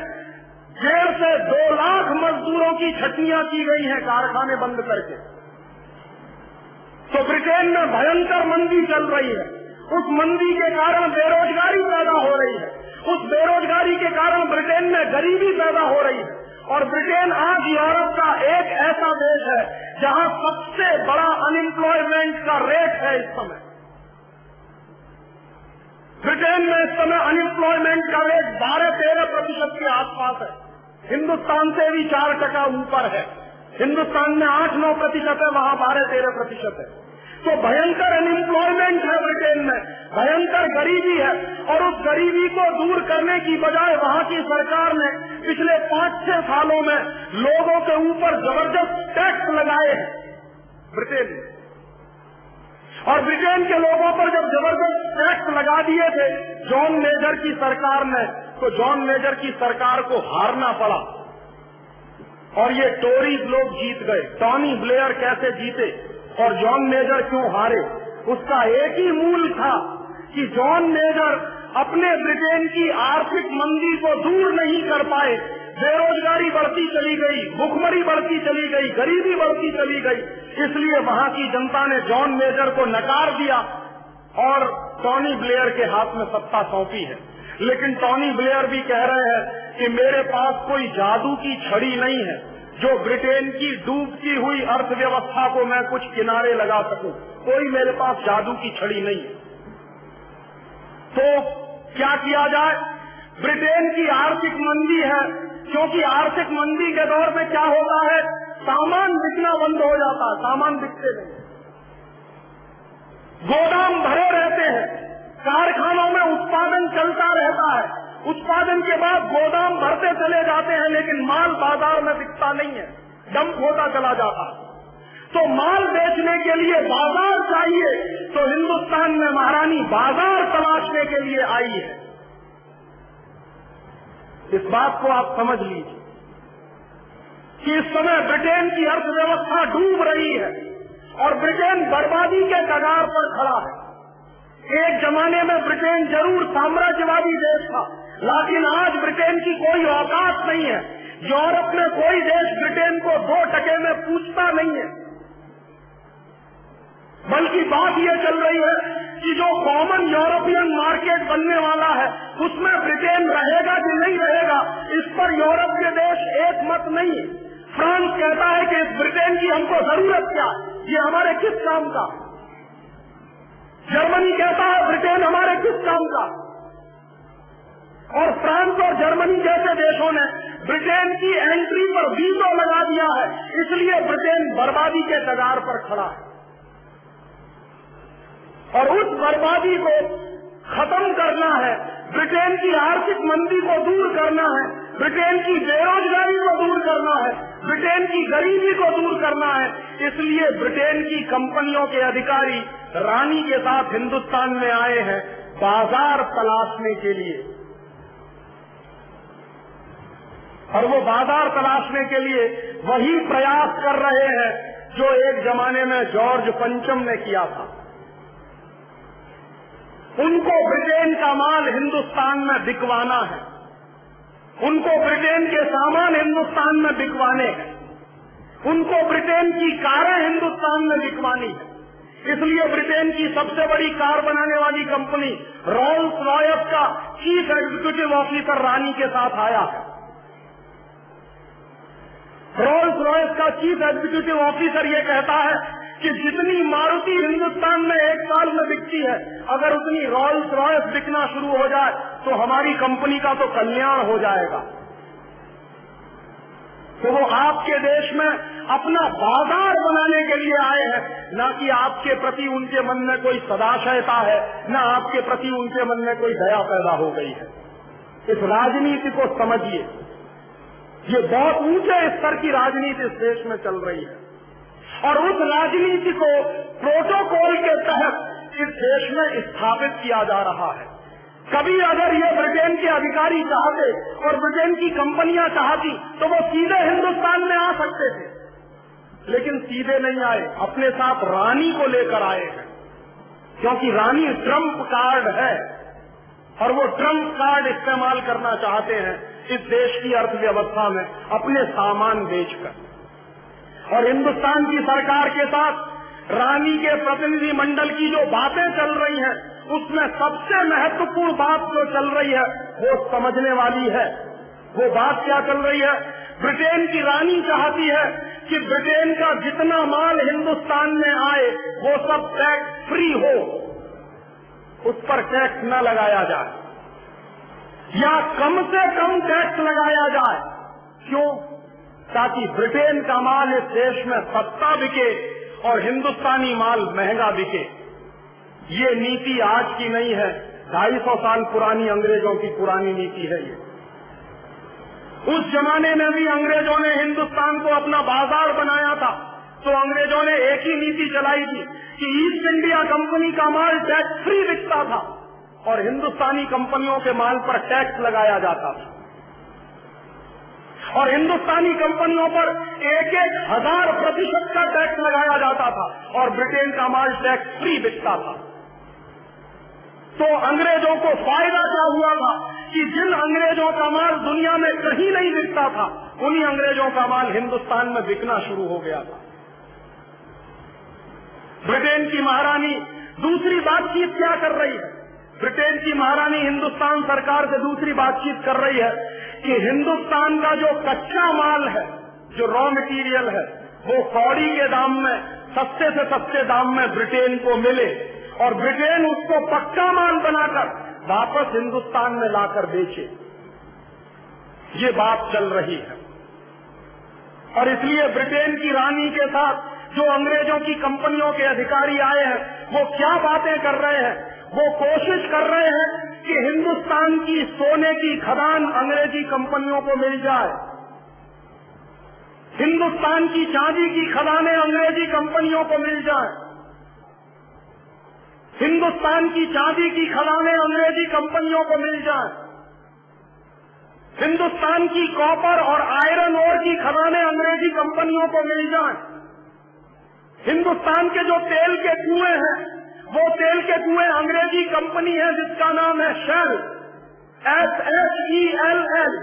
1.5 से 2 लाख मजदूरों की छटनियां की गई हैं कारखाने बंद करके। तो ब्रिटेन में भयंकर मंदी चल रही है। उस मंदी के कारण बेरोजगारी पैदा हो रही है। उस बेरोजगारी के कारण ब्रिटेन में गरीबी पैदा हो रही है और ब्रिटेन आज यूरोप का एक ऐसा देश है जहां सबसे बड़ा अनएम्प्लॉयमेंट का रेट है। इस समय ब्रिटेन में इस समय अनएम्प्लॉयमेंट का रेट 12-13% के आसपास है। हिंदुस्तान से भी 4% ऊपर है। हिंदुस्तान में 8-9% है, वहां 12-13% है। तो भयंकर अनएम्प्लॉयमेंट है ब्रिटेन में, भयंकर गरीबी है और उस गरीबी को दूर करने की बजाय वहां की सरकार ने पिछले 5-6 सालों में लोगों के ऊपर जबरदस्त टैक्स लगाए हैं ब्रिटेन में। और ब्रिटेन के लोगों पर जब जबरदस्त टैक्स लगा दिए थे जॉन मेजर की सरकार ने, तो जॉन मेजर की सरकार को हारना पड़ा और ये टोरीज लोग जीत गए। टॉनी ब्लेयर कैसे जीते और जॉन मेजर क्यों हारे, उसका एक ही मूल था कि जॉन मेजर अपने ब्रिटेन की आर्थिक मंदी को दूर नहीं कर पाए। बेरोजगारी बढ़ती चली गई, भुखमरी बढ़ती चली गई, गरीबी बढ़ती चली गई, इसलिए वहां की जनता ने जॉन मेजर को नकार दिया और टॉनी ब्लेयर के हाथ में सत्ता सौंपी है। लेकिन टॉनी ब्लेयर भी कह रहे हैं कि मेरे पास कोई जादू की छड़ी नहीं है जो ब्रिटेन की डूबती हुई अर्थव्यवस्था को मैं कुछ किनारे लगा सकूं। कोई मेरे पास जादू की छड़ी नहीं है। तो क्या किया जाए? ब्रिटेन की आर्थिक मंदी है, क्योंकि आर्थिक मंदी के दौर में क्या होता है, सामान बिकना बंद हो जाता है, सामान बिकते नहीं, गोदाम भरे रहते हैं, कारखानों में उत्पादन चलता रहता है, उत्पादन के बाद गोदाम भरते चले जाते हैं, लेकिन माल बाजार में बिकता नहीं है, डंप होता चला जाता है। तो माल बेचने के लिए बाजार चाहिए, तो हिंदुस्तान में महारानी बाजार तलाशने के लिए आई है। इस बात को आप समझ लीजिए कि इस समय ब्रिटेन की अर्थव्यवस्था डूब रही है और ब्रिटेन बर्बादी के कगार पर खड़ा है। एक जमाने में ब्रिटेन जरूर साम्राज्यवादी देश था, लेकिन आज ब्रिटेन की कोई औकात नहीं है। यूरोप में कोई देश ब्रिटेन को 2% में पूछता नहीं है, बल्कि बात यह चल रही है कि जो कॉमन यूरोपियन मार्केट बनने वाला है उसमें ब्रिटेन रहेगा कि नहीं रहेगा, इस पर यूरोप के देश एक मत नहीं है। फ्रांस कहता है कि इस ब्रिटेन की हमको जरूरत क्या, ये हमारे किस काम का। जर्मनी कहता है ब्रिटेन हमारे किस काम का। और फ्रांस और जर्मनी जैसे देशों ने ब्रिटेन की एंट्री पर वीटो लगा दिया है, इसलिए ब्रिटेन बर्बादी के कगार पर खड़ा है। और उस बर्बादी को खत्म करना है, ब्रिटेन की आर्थिक मंदी को दूर करना है, ब्रिटेन की बेरोजगारी को दूर करना है, ब्रिटेन की गरीबी को दूर करना है। इसलिए ब्रिटेन की कंपनियों के अधिकारी रानी के साथ हिंदुस्तान में आए हैं बाजार तलाशने के लिए। और वो बाजार तलाशने के लिए वही प्रयास कर रहे हैं जो एक जमाने में जॉर्ज पंचम ने किया था। उनको ब्रिटेन का माल हिंदुस्तान में बिकवाना है, उनको ब्रिटेन के सामान हिंदुस्तान में बिकवाने हैं, उनको ब्रिटेन की कारें हिंदुस्तान में बिकवानी है। इसलिए ब्रिटेन की सबसे बड़ी कार बनाने वाली कंपनी रोल्स रॉयस का चीफ एग्जीक्यूटिव ऑफिसर रानी के साथ आया है। रोल्स रॉयस का चीफ एग्जीक्यूटिव ऑफिसर ये कहता है कि जितनी मारुति हिंदुस्तान में एक साल में बिकती है, अगर उतनी रोल्स रॉयस बिकना शुरू हो जाए तो हमारी कंपनी का तो कल्याण हो जाएगा। तो वो आपके देश में अपना बाजार बनाने के लिए आए हैं, ना कि आपके प्रति उनके मन में कोई सदाशयता है, ना आपके प्रति उनके मन में कोई दया पैदा हो गई है। इस राजनीति को समझिए, ये बहुत ऊंचे स्तर की राजनीति इस देश में चल रही है। और उस राजनीति को प्रोटोकॉल के तहत इस देश में स्थापित किया जा रहा है। कभी अगर ये ब्रिटेन के अधिकारी चाहते और ब्रिटेन की कंपनियां चाहती तो वो सीधे हिंदुस्तान में आ सकते थे, लेकिन सीधे नहीं आए, अपने साथ रानी को लेकर आए हैं, क्योंकि रानी ट्रम्प कार्ड है और वो ट्रम्प कार्ड इस्तेमाल करना चाहते हैं इस देश की अर्थव्यवस्था में अपने सामान बेचकर। और हिंदुस्तान की सरकार के साथ रानी के प्रतिनिधि मंडल की जो बातें चल रही हैं उसमें सबसे महत्वपूर्ण बात जो चल रही है वो समझने वाली है। वो बात क्या चल रही है? ब्रिटेन की रानी चाहती है कि ब्रिटेन का जितना माल हिंदुस्तान में आए वो सब टैक्स फ्री हो, उस पर टैक्स न लगाया जाए या कम से कम टैक्स लगाया जाए। क्यों? ताकि ब्रिटेन का माल इस देश में सस्ता बिके और हिंदुस्तानी माल महंगा बिके। ये नीति आज की नहीं है, 250 साल पुरानी अंग्रेजों की पुरानी नीति है ये। उस जमाने में भी अंग्रेजों ने हिंदुस्तान को अपना बाजार बनाया था, तो अंग्रेजों ने एक ही नीति चलाई थी कि ईस्ट इंडिया कंपनी का माल टैक्स फ्री बिकता था और हिंदुस्तानी कंपनियों के माल पर टैक्स लगाया जाता था। और हिंदुस्तानी कंपनियों पर 1,000% का टैक्स लगाया जाता था और ब्रिटेन का माल टैक्स फ्री बिकता था। तो अंग्रेजों को फायदा क्या हुआ था कि जिन अंग्रेजों का माल दुनिया में कहीं नहीं बिकता था उन्हीं अंग्रेजों का माल हिंदुस्तान में बिकना शुरू हो गया था। ब्रिटेन की महारानी दूसरी बातचीत क्या कर रही है? ब्रिटेन की महारानी हिंदुस्तान सरकार से दूसरी बातचीत कर रही है कि हिंदुस्तान का जो कच्चा माल है, जो रॉ मटेरियल है, वो कौड़ी के दाम में, सस्ते से सस्ते दाम में ब्रिटेन को मिले और ब्रिटेन उसको पक्का माल बनाकर वापस हिंदुस्तान में लाकर बेचे। ये बात चल रही है और इसलिए ब्रिटेन की रानी के साथ जो अंग्रेजों की कंपनियों के अधिकारी आए हैं वो क्या बातें कर रहे हैं? वो कोशिश कर रहे हैं कि हिंदुस्तान की सोने की खदान अंग्रेजी कंपनियों को मिल जाए, हिंदुस्तान की चांदी की खदानें अंग्रेजी कंपनियों को मिल जाए, हिंदुस्तान की चांदी की खदानें अंग्रेजी कंपनियों को मिल जाए, हिंदुस्तान की कॉपर और आयरन ओर की खदानें अंग्रेजी कंपनियों को मिल जाए, हिंदुस्तान के जो तेल के कुएं हैं वो तेल के कुएं अंग्रेजी कंपनी है जिसका नाम है शेल, SHELL।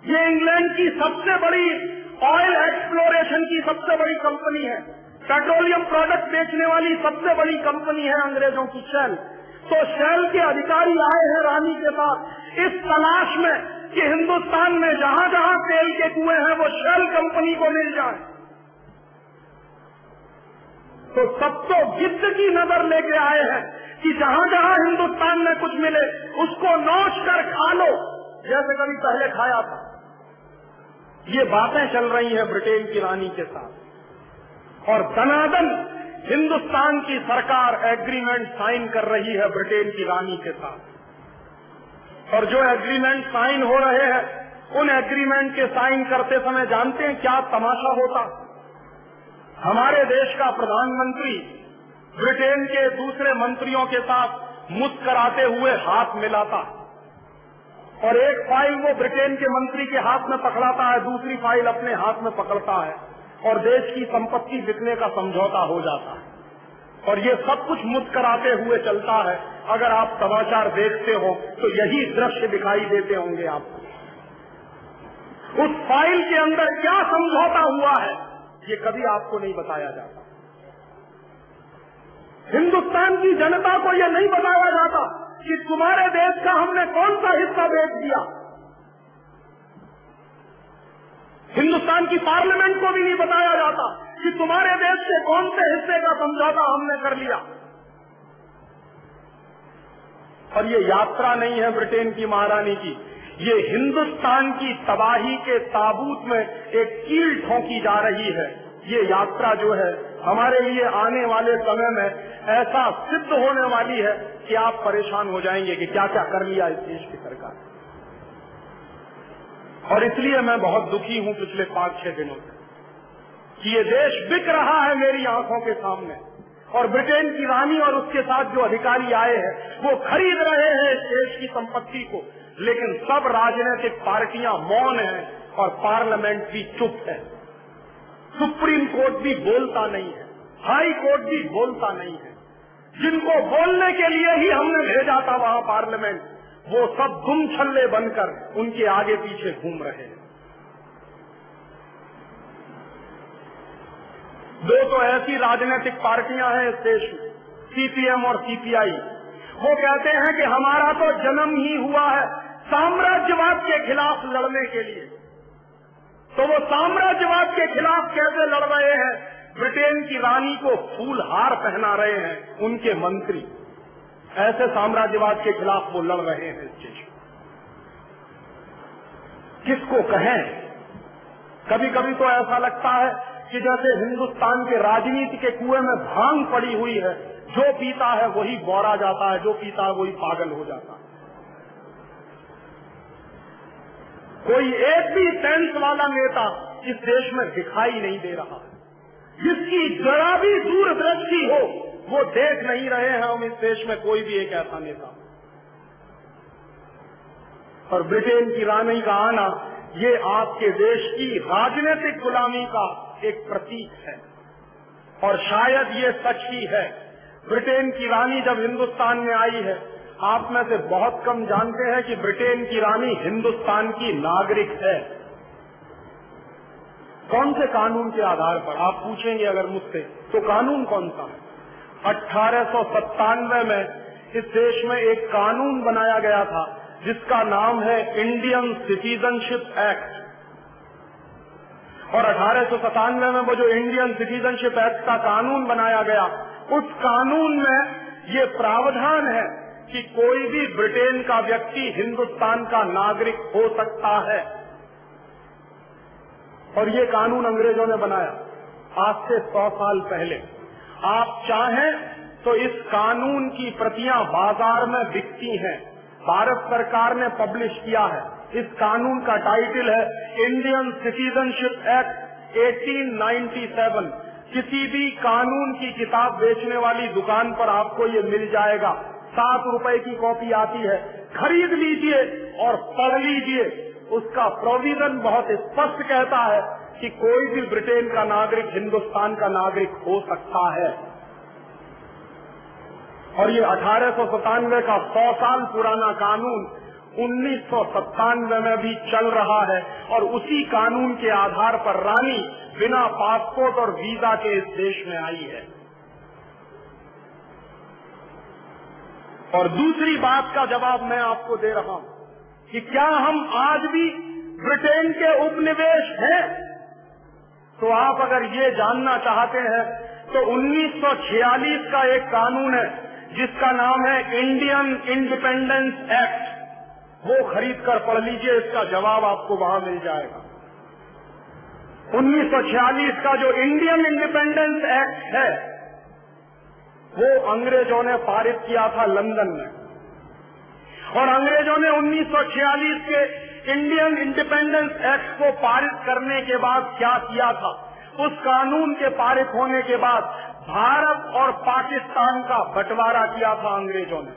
ये इंग्लैंड की सबसे बड़ी ऑयल एक्सप्लोरेशन की सबसे बड़ी कंपनी है, पेट्रोलियम प्रोडक्ट बेचने वाली सबसे बड़ी कंपनी है अंग्रेजों की शेल। तो शेल के अधिकारी आए हैं रानी के पास इस तलाश में कि हिंदुस्तान में जहां जहां तेल के कुएं हैं वो शेल कंपनी को मिल जाए। तो सब तो गिद्ध की नजर लेके आए हैं कि जहां जहां हिंदुस्तान में कुछ मिले उसको नोच कर खा लो जैसे कभी पहले खाया था। ये बातें चल रही हैं ब्रिटेन की रानी के साथ और दनादन हिंदुस्तान की सरकार एग्रीमेंट साइन कर रही है ब्रिटेन की रानी के साथ। और जो एग्रीमेंट साइन हो रहे हैं उन एग्रीमेंट के साइन करते समय जानते हैं क्या तमाशा होता? हमारे देश का प्रधानमंत्री ब्रिटेन के दूसरे मंत्रियों के साथ मुस्कुराते हुए हाथ मिलाता और एक फाइल वो ब्रिटेन के मंत्री के हाथ में पकड़ाता है, दूसरी फाइल अपने हाथ में पकड़ता है और देश की संपत्ति बिकने का समझौता हो जाता है। और ये सब कुछ मुस्कुराते हुए चलता है। अगर आप समाचार देखते हो तो यही दृश्य दिखाई देते होंगे आपको। उस फाइल के अंदर क्या समझौता हुआ है ये कभी आपको नहीं बताया जाता। हिंदुस्तान की जनता को यह नहीं बताया जाता कि तुम्हारे देश का हमने कौन सा हिस्सा बेच दिया। हिंदुस्तान की पार्लियामेंट को भी नहीं बताया जाता कि तुम्हारे देश के कौन से हिस्से का समझौता हमने कर लिया। और ये यात्रा नहीं है ब्रिटेन की महारानी की, ये हिंदुस्तान की तबाही के ताबूत में एक कील ठोंकी जा रही है। ये यात्रा जो है हमारे लिए आने वाले समय में ऐसा सिद्ध होने वाली है कि आप परेशान हो जाएंगे कि क्या क्या कर लिया इस देश की सरकार। और इसलिए मैं बहुत दुखी हूं पिछले 5-6 दिनों से कि ये देश बिक रहा है मेरी आंखों के सामने, और ब्रिटेन की रानी और उसके साथ जो अधिकारी आए हैं वो खरीद रहे हैं इस देश की संपत्ति को, लेकिन सब राजनीतिक पार्टियां मौन हैं और पार्लियामेंट भी चुप है। सुप्रीम कोर्ट भी बोलता नहीं है, हाई कोर्ट भी बोलता नहीं है। जिनको बोलने के लिए ही हमने भेजा था वहां पार्लियामेंट, वो सब गुम छल्ले बनकर उनके आगे पीछे घूम रहे हैं। दो तो ऐसी राजनीतिक पार्टियां हैं इस देश में, सीपीएम और सीपीआई। वो कहते हैं कि हमारा तो जन्म ही हुआ है साम्राज्यवाद के खिलाफ लड़ने के लिए। तो वो साम्राज्यवाद के खिलाफ कैसे लड़ रहे हैं? ब्रिटेन की रानी को फूलहार पहना रहे हैं उनके मंत्री। ऐसे साम्राज्यवाद के खिलाफ वो लड़ रहे हैं इस देश में। किसको कहें? कभी कभी तो ऐसा लगता है कि जैसे हिंदुस्तान के राजनीति के कुएं में भांग पड़ी हुई है, जो पीता है वही बौरा जाता है, जो पीता है वही पागल हो जाता है। कोई एक भी सेंस वाला नेता इस देश में दिखाई नहीं दे रहा। जिसकी जरा भी दूरदृष्टि हो वो देख नहीं रहे हैं हम इस देश में कोई भी एक ऐसा नेता। और ब्रिटेन की रानी का आना ये आपके देश की राजनीतिक गुलामी का एक प्रतीक है, और शायद ये सच ही है। ब्रिटेन की रानी जब हिंदुस्तान में आई है, आप में से बहुत कम जानते हैं कि ब्रिटेन की रानी हिंदुस्तान की नागरिक है। कौन से कानून के आधार पर? आप पूछेंगे अगर मुझसे, तो कानून कौन सा है? 1897 में इस देश में एक कानून बनाया गया था जिसका नाम है इंडियन सिटीजनशिप एक्ट। और 1897 में वो जो इंडियन सिटीजनशिप एक्ट का कानून बनाया गया, उस कानून में ये प्रावधान है कि कोई भी ब्रिटेन का व्यक्ति हिंदुस्तान का नागरिक हो सकता है। और ये कानून अंग्रेजों ने बनाया आज से 100 साल पहले। आप चाहें तो इस कानून की प्रतियां बाजार में बिकती हैं। भारत सरकार ने पब्लिश किया है। इस कानून का टाइटल है इंडियन सिटीजनशिप एक्ट 1897। किसी भी कानून की किताब बेचने वाली दुकान पर आपको ये मिल जाएगा। 7 रुपए की कॉपी आती है, खरीद लीजिए और पढ़ लीजिए। उसका प्रोविजन बहुत स्पष्ट कहता है कि कोई भी ब्रिटेन का नागरिक हिंदुस्तान का नागरिक हो सकता है। और ये 1897 का 100 साल पुराना कानून 1997 में भी चल रहा है, और उसी कानून के आधार पर रानी बिना पासपोर्ट और वीजा के इस देश में आई है। और दूसरी बात का जवाब मैं आपको दे रहा हूं कि क्या हम आज भी ब्रिटेन के उपनिवेश हैं? तो आप अगर ये जानना चाहते हैं तो 1946 का एक कानून है जिसका नाम है इंडियन इंडिपेंडेंस एक्ट, वो खरीद कर पढ़ लीजिए। इसका जवाब आपको वहां मिल जाएगा। 1946 का जो इंडियन इंडिपेंडेंस एक्ट है वो अंग्रेजों ने पारित किया था लंदन में। और अंग्रेजों ने 1946 के इंडियन इंडिपेंडेंस एक्ट को पारित करने के बाद क्या किया था? उस कानून के पारित होने के बाद भारत और पाकिस्तान का बंटवारा किया था अंग्रेजों ने।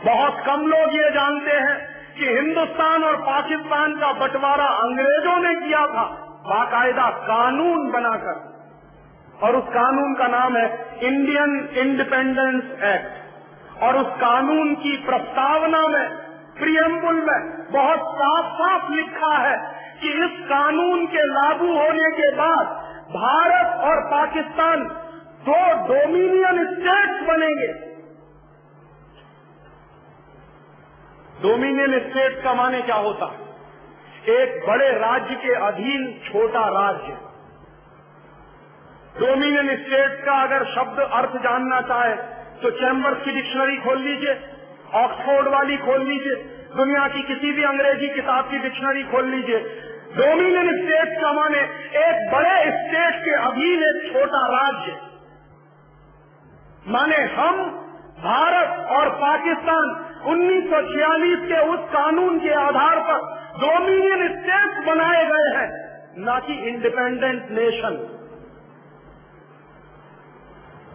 बहुत कम लोग ये जानते हैं कि हिंदुस्तान और पाकिस्तान का बंटवारा अंग्रेजों ने किया था बाकायदा कानून बनाकर, और उस कानून का नाम है इंडियन इंडिपेंडेंस एक्ट। और उस कानून की प्रस्तावना में, प्रियम्बुल में बहुत साफ साफ लिखा है कि इस कानून के लागू होने के बाद भारत और पाकिस्तान 2 डोमिनियन स्टेट्स बनेंगे। डोमिनियन स्टेट का माने क्या होता है? एक बड़े राज्य के अधीन छोटा राज्य। डोमिनियन स्टेट का अगर शब्द अर्थ जानना चाहे तो चैम्बर्स की डिक्शनरी खोल लीजिए, ऑक्सफोर्ड वाली खोल लीजिए, दुनिया की किसी भी अंग्रेजी किताब की डिक्शनरी खोल लीजिए। डोमिनियन स्टेट का माने एक बड़े स्टेट के अधीन एक छोटा राज्य। माने हम भारत और पाकिस्तान 1946 के उस कानून के आधार पर डोमिनियन स्टेट बनाए गए हैं, ना कि इंडिपेंडेंट नेशन।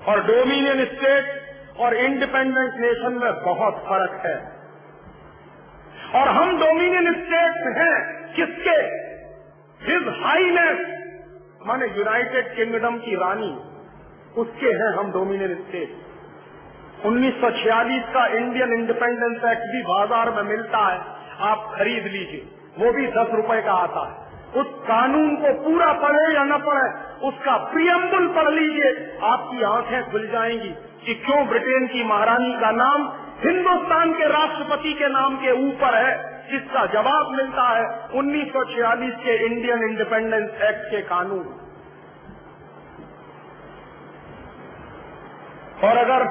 और डोमिनियन स्टेट और इंडिपेंडेंट नेशन में बहुत फर्क है। और हम डोमिनियन स्टेट हैं किसके? हिज हाईनेस माने यूनाइटेड किंगडम की रानी, उसके हैं हम डोमिनियन स्टेट। 1946 का इंडियन इंडिपेंडेंस एक्ट भी बाजार में मिलता है, आप खरीद लीजिए, वो भी 10 रुपए का आता है। उस कानून को पूरा पढ़े या न पढ़े, उसका प्रियम्बल पढ़ लीजिए, आपकी आंखें खुल जाएंगी कि क्यों ब्रिटेन की महारानी का नाम हिंदुस्तान के राष्ट्रपति के नाम के ऊपर है। इसका जवाब मिलता है 1946 के इंडियन इंडिपेंडेंस एक्ट के कानून। और अगर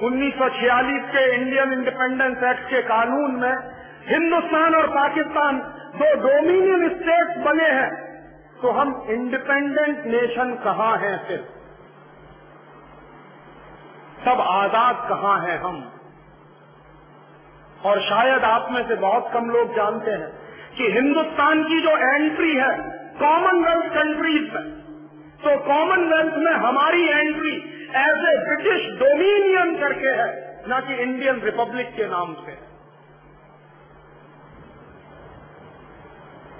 1946 के इंडियन इंडिपेंडेंस एक्ट के कानून में हिंदुस्तान और पाकिस्तान दो डोमिनियन स्टेट्स बने हैं, तो हम इंडिपेंडेंट नेशन कहाँ हैं फिर? तब आजाद कहाँ हैं हम? और शायद आप में से बहुत कम लोग जानते हैं कि हिंदुस्तान की जो एंट्री है कॉमनवेल्थ कंट्रीज में, तो कॉमनवेल्थ में हमारी entry as a British dominion करके है, न कि इंडियन रिपब्लिक के नाम से।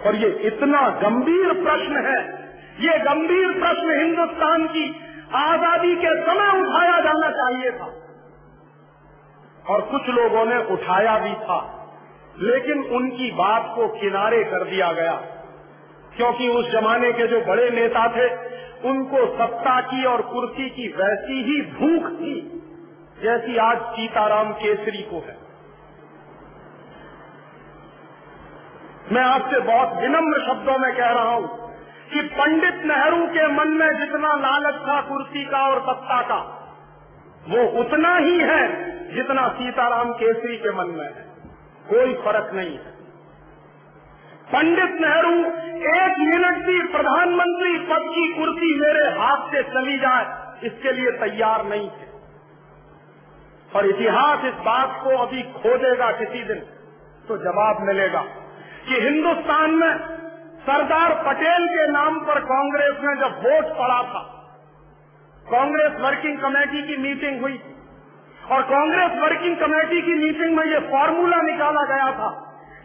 और ये इतना गंभीर प्रश्न है, ये गंभीर प्रश्न हिंदुस्तान की आजादी के समय उठाया जाना चाहिए था। और कुछ लोगों ने उठाया भी था, लेकिन उनकी बात को किनारे कर दिया गया, क्योंकि उस जमाने के जो बड़े नेता थे उनको सत्ता की और कुर्सी की वैसी ही भूख थी जैसी आज सीताराम केसरी को है। मैं आपसे बहुत विनम्र शब्दों में कह रहा हूं कि पंडित नेहरू के मन में जितना लालच था कुर्सी का और सत्ता का, वो उतना ही है जितना सीताराम केसरी के मन में है। कोई फर्क नहीं है। पंडित नेहरू 1 मिनट भी प्रधानमंत्री पद की कुर्सी मेरे हाथ से चली जाए इसके लिए तैयार नहीं थे। और इतिहास इस बात को अभी खोदेगा किसी दिन, तो जवाब मिलेगा कि हिंदुस्तान में सरदार पटेल के नाम पर कांग्रेस में जब वोट पड़ा था, कांग्रेस वर्किंग कमेटी की मीटिंग हुई और कांग्रेस वर्किंग कमेटी की मीटिंग में यह फॉर्मूला निकाला गया था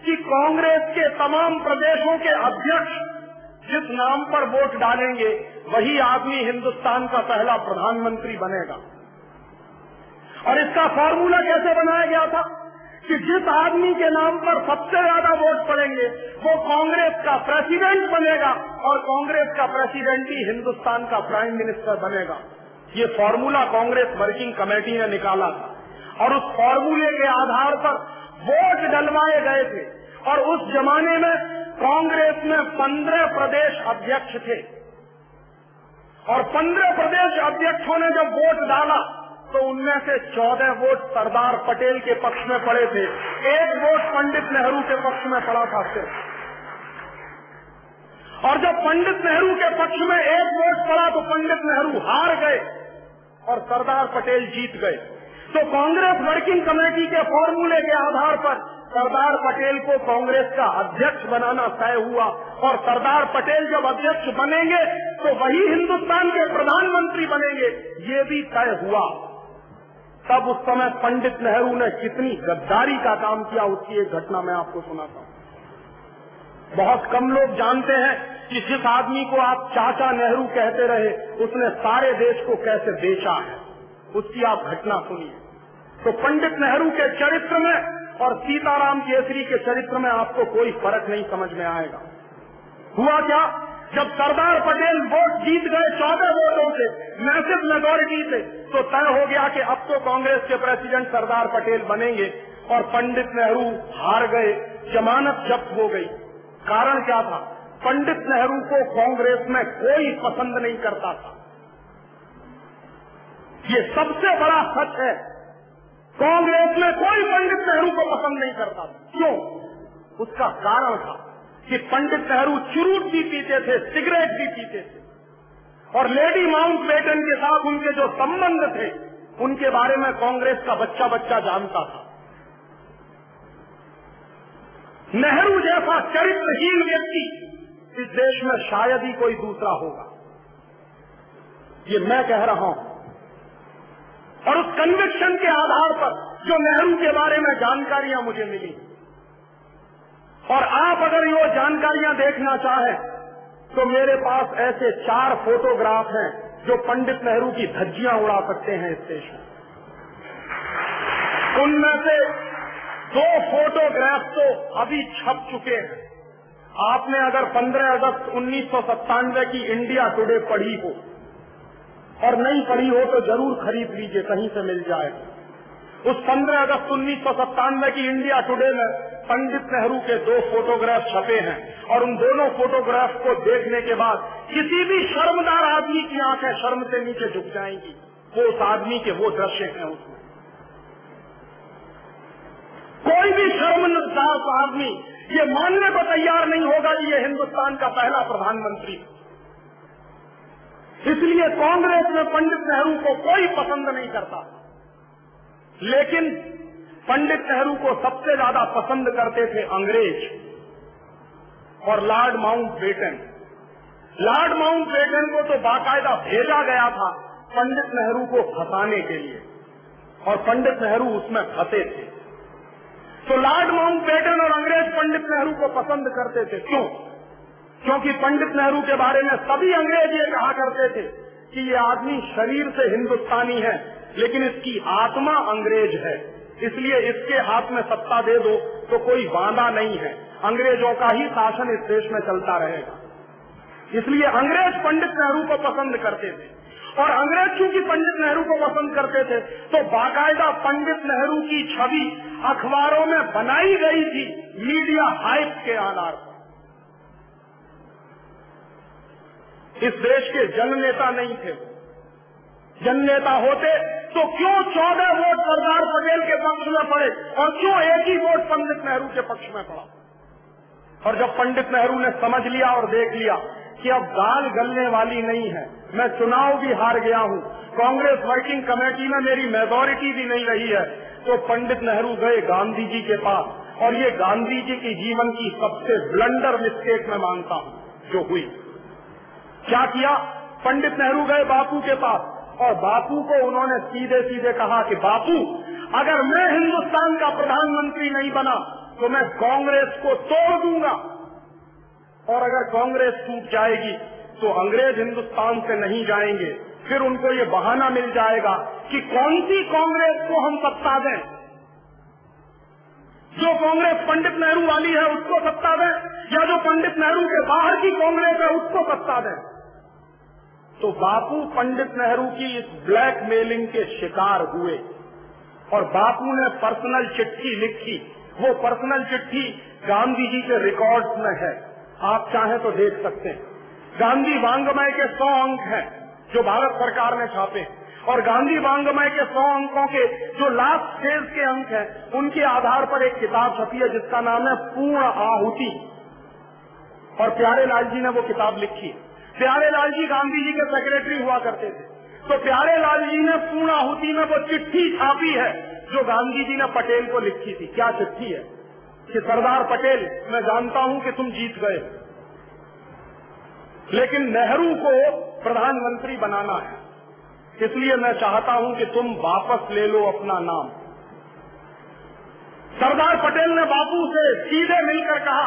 कि कांग्रेस के तमाम प्रदेशों के अध्यक्ष जिस नाम पर वोट डालेंगे वही आदमी हिंदुस्तान का पहला प्रधानमंत्री बनेगा। और इसका फॉर्मूला कैसे बनाया गया था कि जिस आदमी के नाम पर सबसे ज्यादा वोट पड़ेंगे वो कांग्रेस का प्रेसिडेंट बनेगा और कांग्रेस का प्रेसिडेंट ही हिंदुस्तान का प्राइम मिनिस्टर बनेगा। ये फॉर्मूला कांग्रेस वर्किंग कमेटी ने निकाला था और उस फॉर्मूले के आधार पर वोट डलवाए गए थे। और उस जमाने में कांग्रेस में 15 प्रदेश अध्यक्ष थे और 15 प्रदेश अध्यक्षों ने जब वोट डाला तो उनमें से 14 वोट सरदार पटेल के पक्ष में पड़े थे, 1 वोट पंडित नेहरू के पक्ष में पड़ा था सिर्फ। और जब पंडित नेहरू के पक्ष में 1 वोट पड़ा तो पंडित नेहरू हार गए और सरदार पटेल जीत गए। तो कांग्रेस वर्किंग कमेटी के फॉर्मूले के आधार पर सरदार पटेल को कांग्रेस का अध्यक्ष बनाना तय हुआ और सरदार पटेल जब अध्यक्ष बनेंगे तो वही हिंदुस्तान के प्रधानमंत्री बनेंगे, ये भी तय हुआ। तब उस समय पंडित नेहरू ने कितनी गद्दारी का काम किया उसकी एक घटना मैं आपको सुनाता हूं। बहुत कम लोग जानते हैं कि जिस आदमी को आप चाचा नेहरू कहते रहे उसने सारे देश को कैसे बेचा है, उसकी आप घटना सुनिए। तो पंडित नेहरू के चरित्र में और सीताराम केसरी के चरित्र में आपको कोई फर्क नहीं समझ में आएगा। हुआ क्या, जब सरदार पटेल वोट जीत गए 14 वोटों से, मैसिव मेजॉरिटी से, तो तय हो गया कि अब तो कांग्रेस के प्रेसिडेंट सरदार पटेल बनेंगे और पंडित नेहरू हार गए, जमानत जब्त हो गई। कारण क्या था? पंडित नेहरू को कांग्रेस में कोई पसंद नहीं करता था। ये सबसे बड़ा सच है, कांग्रेस में कोई पंडित नेहरू को पसंद नहीं करता था। क्यों? उसका कारण था कि पंडित नेहरू चुरूट भी पीते थे, सिगरेट भी पीते थे और लेडी माउंटबेटन के साथ उनके जो संबंध थे उनके बारे में कांग्रेस का बच्चा बच्चा जानता था। नेहरू जैसा चरित्रहीन व्यक्ति इस देश में शायद ही कोई दूसरा होगा। ये मैं कह रहा हूं, और उस कन्विक्शन के आधार पर जो नेहरू के बारे में जानकारियां मुझे मिली, और आप अगर ये जानकारियां देखना चाहें तो मेरे पास ऐसे 4 फोटोग्राफ हैं जो पंडित नेहरू की धज्जियां उड़ा सकते हैं इस देश में। उनमें से 2 फोटोग्राफ तो अभी छप चुके हैं। आपने अगर 15 अगस्त 1997 की इंडिया टुडे पढ़ी हो और नहीं पढ़ी हो तो जरूर खरीद लीजिए, कहीं से मिल जाए। उस 15 अगस्त 1997 की इंडिया टुडे में पंडित नेहरू के 2 फोटोग्राफ छपे हैं, और उन दोनों फोटोग्राफ को देखने के बाद किसी भी शर्मदार आदमी की आंखें शर्म से नीचे झुक जाएंगी। वो उस आदमी के वो दृश्य हैं उसमें। कोई भी शर्मनाक आदमी ये मानने को तैयार नहीं होगा कि ये हिंदुस्तान का पहला प्रधानमंत्री। इसलिए कांग्रेस में पंडित नेहरू को कोई पसंद नहीं करता, लेकिन पंडित नेहरू को सबसे ज्यादा पसंद करते थे अंग्रेज और लॉर्ड माउंटबेटन। लॉर्ड माउंटबेटन को तो बाकायदा भेजा गया था पंडित नेहरू को फंसाने के लिए, और पंडित नेहरू उसमें फंसे थे। तो लॉर्ड माउंटबेटन और अंग्रेज पंडित नेहरू को पसंद करते थे। क्यों? क्योंकि पंडित नेहरू के बारे में सभी अंग्रेज ये कहा करते थे कि ये आदमी शरीर से हिंदुस्तानी है, लेकिन इसकी आत्मा अंग्रेज है, इसलिए इसके हाथ में सत्ता दे दो तो कोई वादा नहीं है, अंग्रेजों का ही शासन इस देश में चलता रहेगा। इसलिए अंग्रेज पंडित नेहरू को पसंद करते थे, और अंग्रेज चूंकि पंडित नेहरू को पसंद करते थे तो बाकायदा पंडित नेहरू की छवि अखबारों में बनाई गई थी मीडिया हाइप के आधार पर। इस देश के जननेता नहीं थे। जननेता होते तो क्यों 14 वोट सरदार पटेल के पक्ष में पड़े और क्यों एक ही वोट पंडित नेहरू के पक्ष में पड़ा? और जब पंडित नेहरू ने समझ लिया और देख लिया कि अब दाल गलने वाली नहीं है, मैं चुनाव भी हार गया हूं, कांग्रेस वर्किंग कमेटी में मेरी मेजॉरिटी भी नहीं रही है, तो पंडित नेहरू गए गांधी जी के पास, और ये गांधी जी की जीवन की सबसे ब्लंडर मिस्टेक मैं मानता हूं जो हुई। क्या किया? पंडित नेहरू गए बापू के पास, और बापू को उन्होंने सीधे सीधे कहा कि बापू, अगर मैं हिंदुस्तान का प्रधानमंत्री नहीं बना तो मैं कांग्रेस को तोड़ दूंगा, और अगर कांग्रेस टूट जाएगी तो अंग्रेज हिंदुस्तान से नहीं जाएंगे। फिर उनको ये बहाना मिल जाएगा कि कौन सी कांग्रेस को हम सत्ता दें, जो कांग्रेस पंडित नेहरू वाली है उसको सत्ता दें, या जो पंडित नेहरू के बाहर की कांग्रेस है उसको सत्ता दें। तो बापू पंडित नेहरू की इस ब्लैकमेलिंग के शिकार हुए, और बापू ने पर्सनल चिट्ठी लिखी। वो पर्सनल चिट्ठी गांधी जी के रिकॉर्ड्स में है, आप चाहें तो देख सकते हैं। गांधी वांग्मय के 100 अंक हैं जो भारत सरकार ने छापे, और गांधी वांग्मय के 100 अंकों के जो लास्ट फेज के अंक हैं उनके आधार पर एक किताब छपी है जिसका नाम है पूर्ण आहुति, और प्यारे लाल जी ने वो किताब लिखी। प्यारे लाल जी गांधी जी के सेक्रेटरी हुआ करते थे, तो प्यारे लाल जी ने पूर्ण आहुति में वो चिट्ठी छापी है जो गांधी जी ने पटेल को लिखी थी। क्या चिट्ठी है? कि सरदार पटेल, मैं जानता हूं कि तुम जीत गए, लेकिन नेहरू को प्रधानमंत्री बनाना है, इसलिए मैं चाहता हूं कि तुम वापस ले लो अपना नाम। सरदार पटेल ने बापू से सीधे मिलकर कहा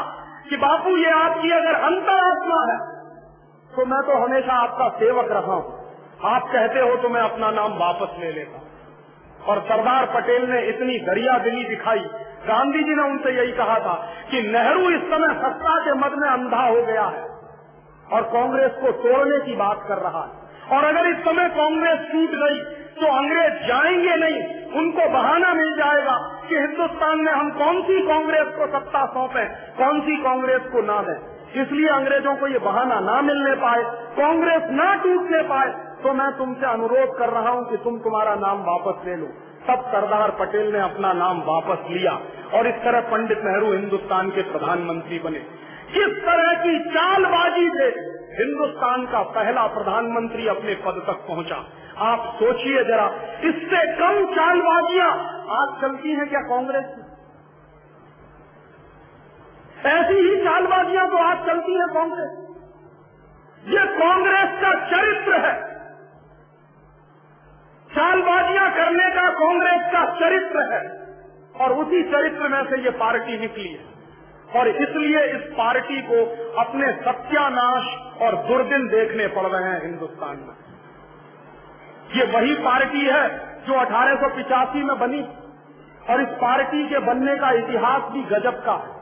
कि बापू, ये आपकी अगर अंतरात्मा है तो मैं तो हमेशा आपका सेवक रहा हूं, आप कहते हो तो मैं अपना नाम वापस ले लेता। और सरदार पटेल ने इतनी दरिया दिली दिखाई, गांधी जी ने उनसे यही कहा था कि नेहरू इस समय सत्ता के मद में अंधा हो गया है और कांग्रेस को तोड़ने की बात कर रहा है, और अगर इस समय कांग्रेस टूट गई तो अंग्रेज जाएंगे नहीं, उनको बहाना मिल जाएगा कि हिंदुस्तान में हम कौन सी कांग्रेस को सत्ता सौंपें, कौन सी कांग्रेस को ना दें। इसलिए अंग्रेजों को ये बहाना ना मिलने पाए, कांग्रेस ना टूटने पाए, तो मैं तुमसे अनुरोध कर रहा हूं कि तुम तुम्हारा नाम वापस ले लो। तब सरदार पटेल ने अपना नाम वापस लिया, और इस तरह पंडित नेहरू हिंदुस्तान के प्रधानमंत्री बने। किस तरह की चालबाजी से हिंदुस्तान का पहला प्रधानमंत्री अपने पद तक पहुंचा, आप सोचिए जरा। इससे कम चालबाजियां आज चलती हैं क्या कांग्रेस की? ऐसी ही चालबाजियां तो आज चलती हैं कांग्रेस। ये कांग्रेस का चरित्र है। चालबाजियां करने का कांग्रेस का चरित्र है और उसी चरित्र में से ये पार्टी निकली है और इसलिए इस पार्टी को अपने सत्यानाश और दुर्दिन देखने पड़ रहे हैं हिंदुस्तान में। ये वही पार्टी है जो 1885 में बनी और इस पार्टी के बनने का इतिहास भी गजब का है।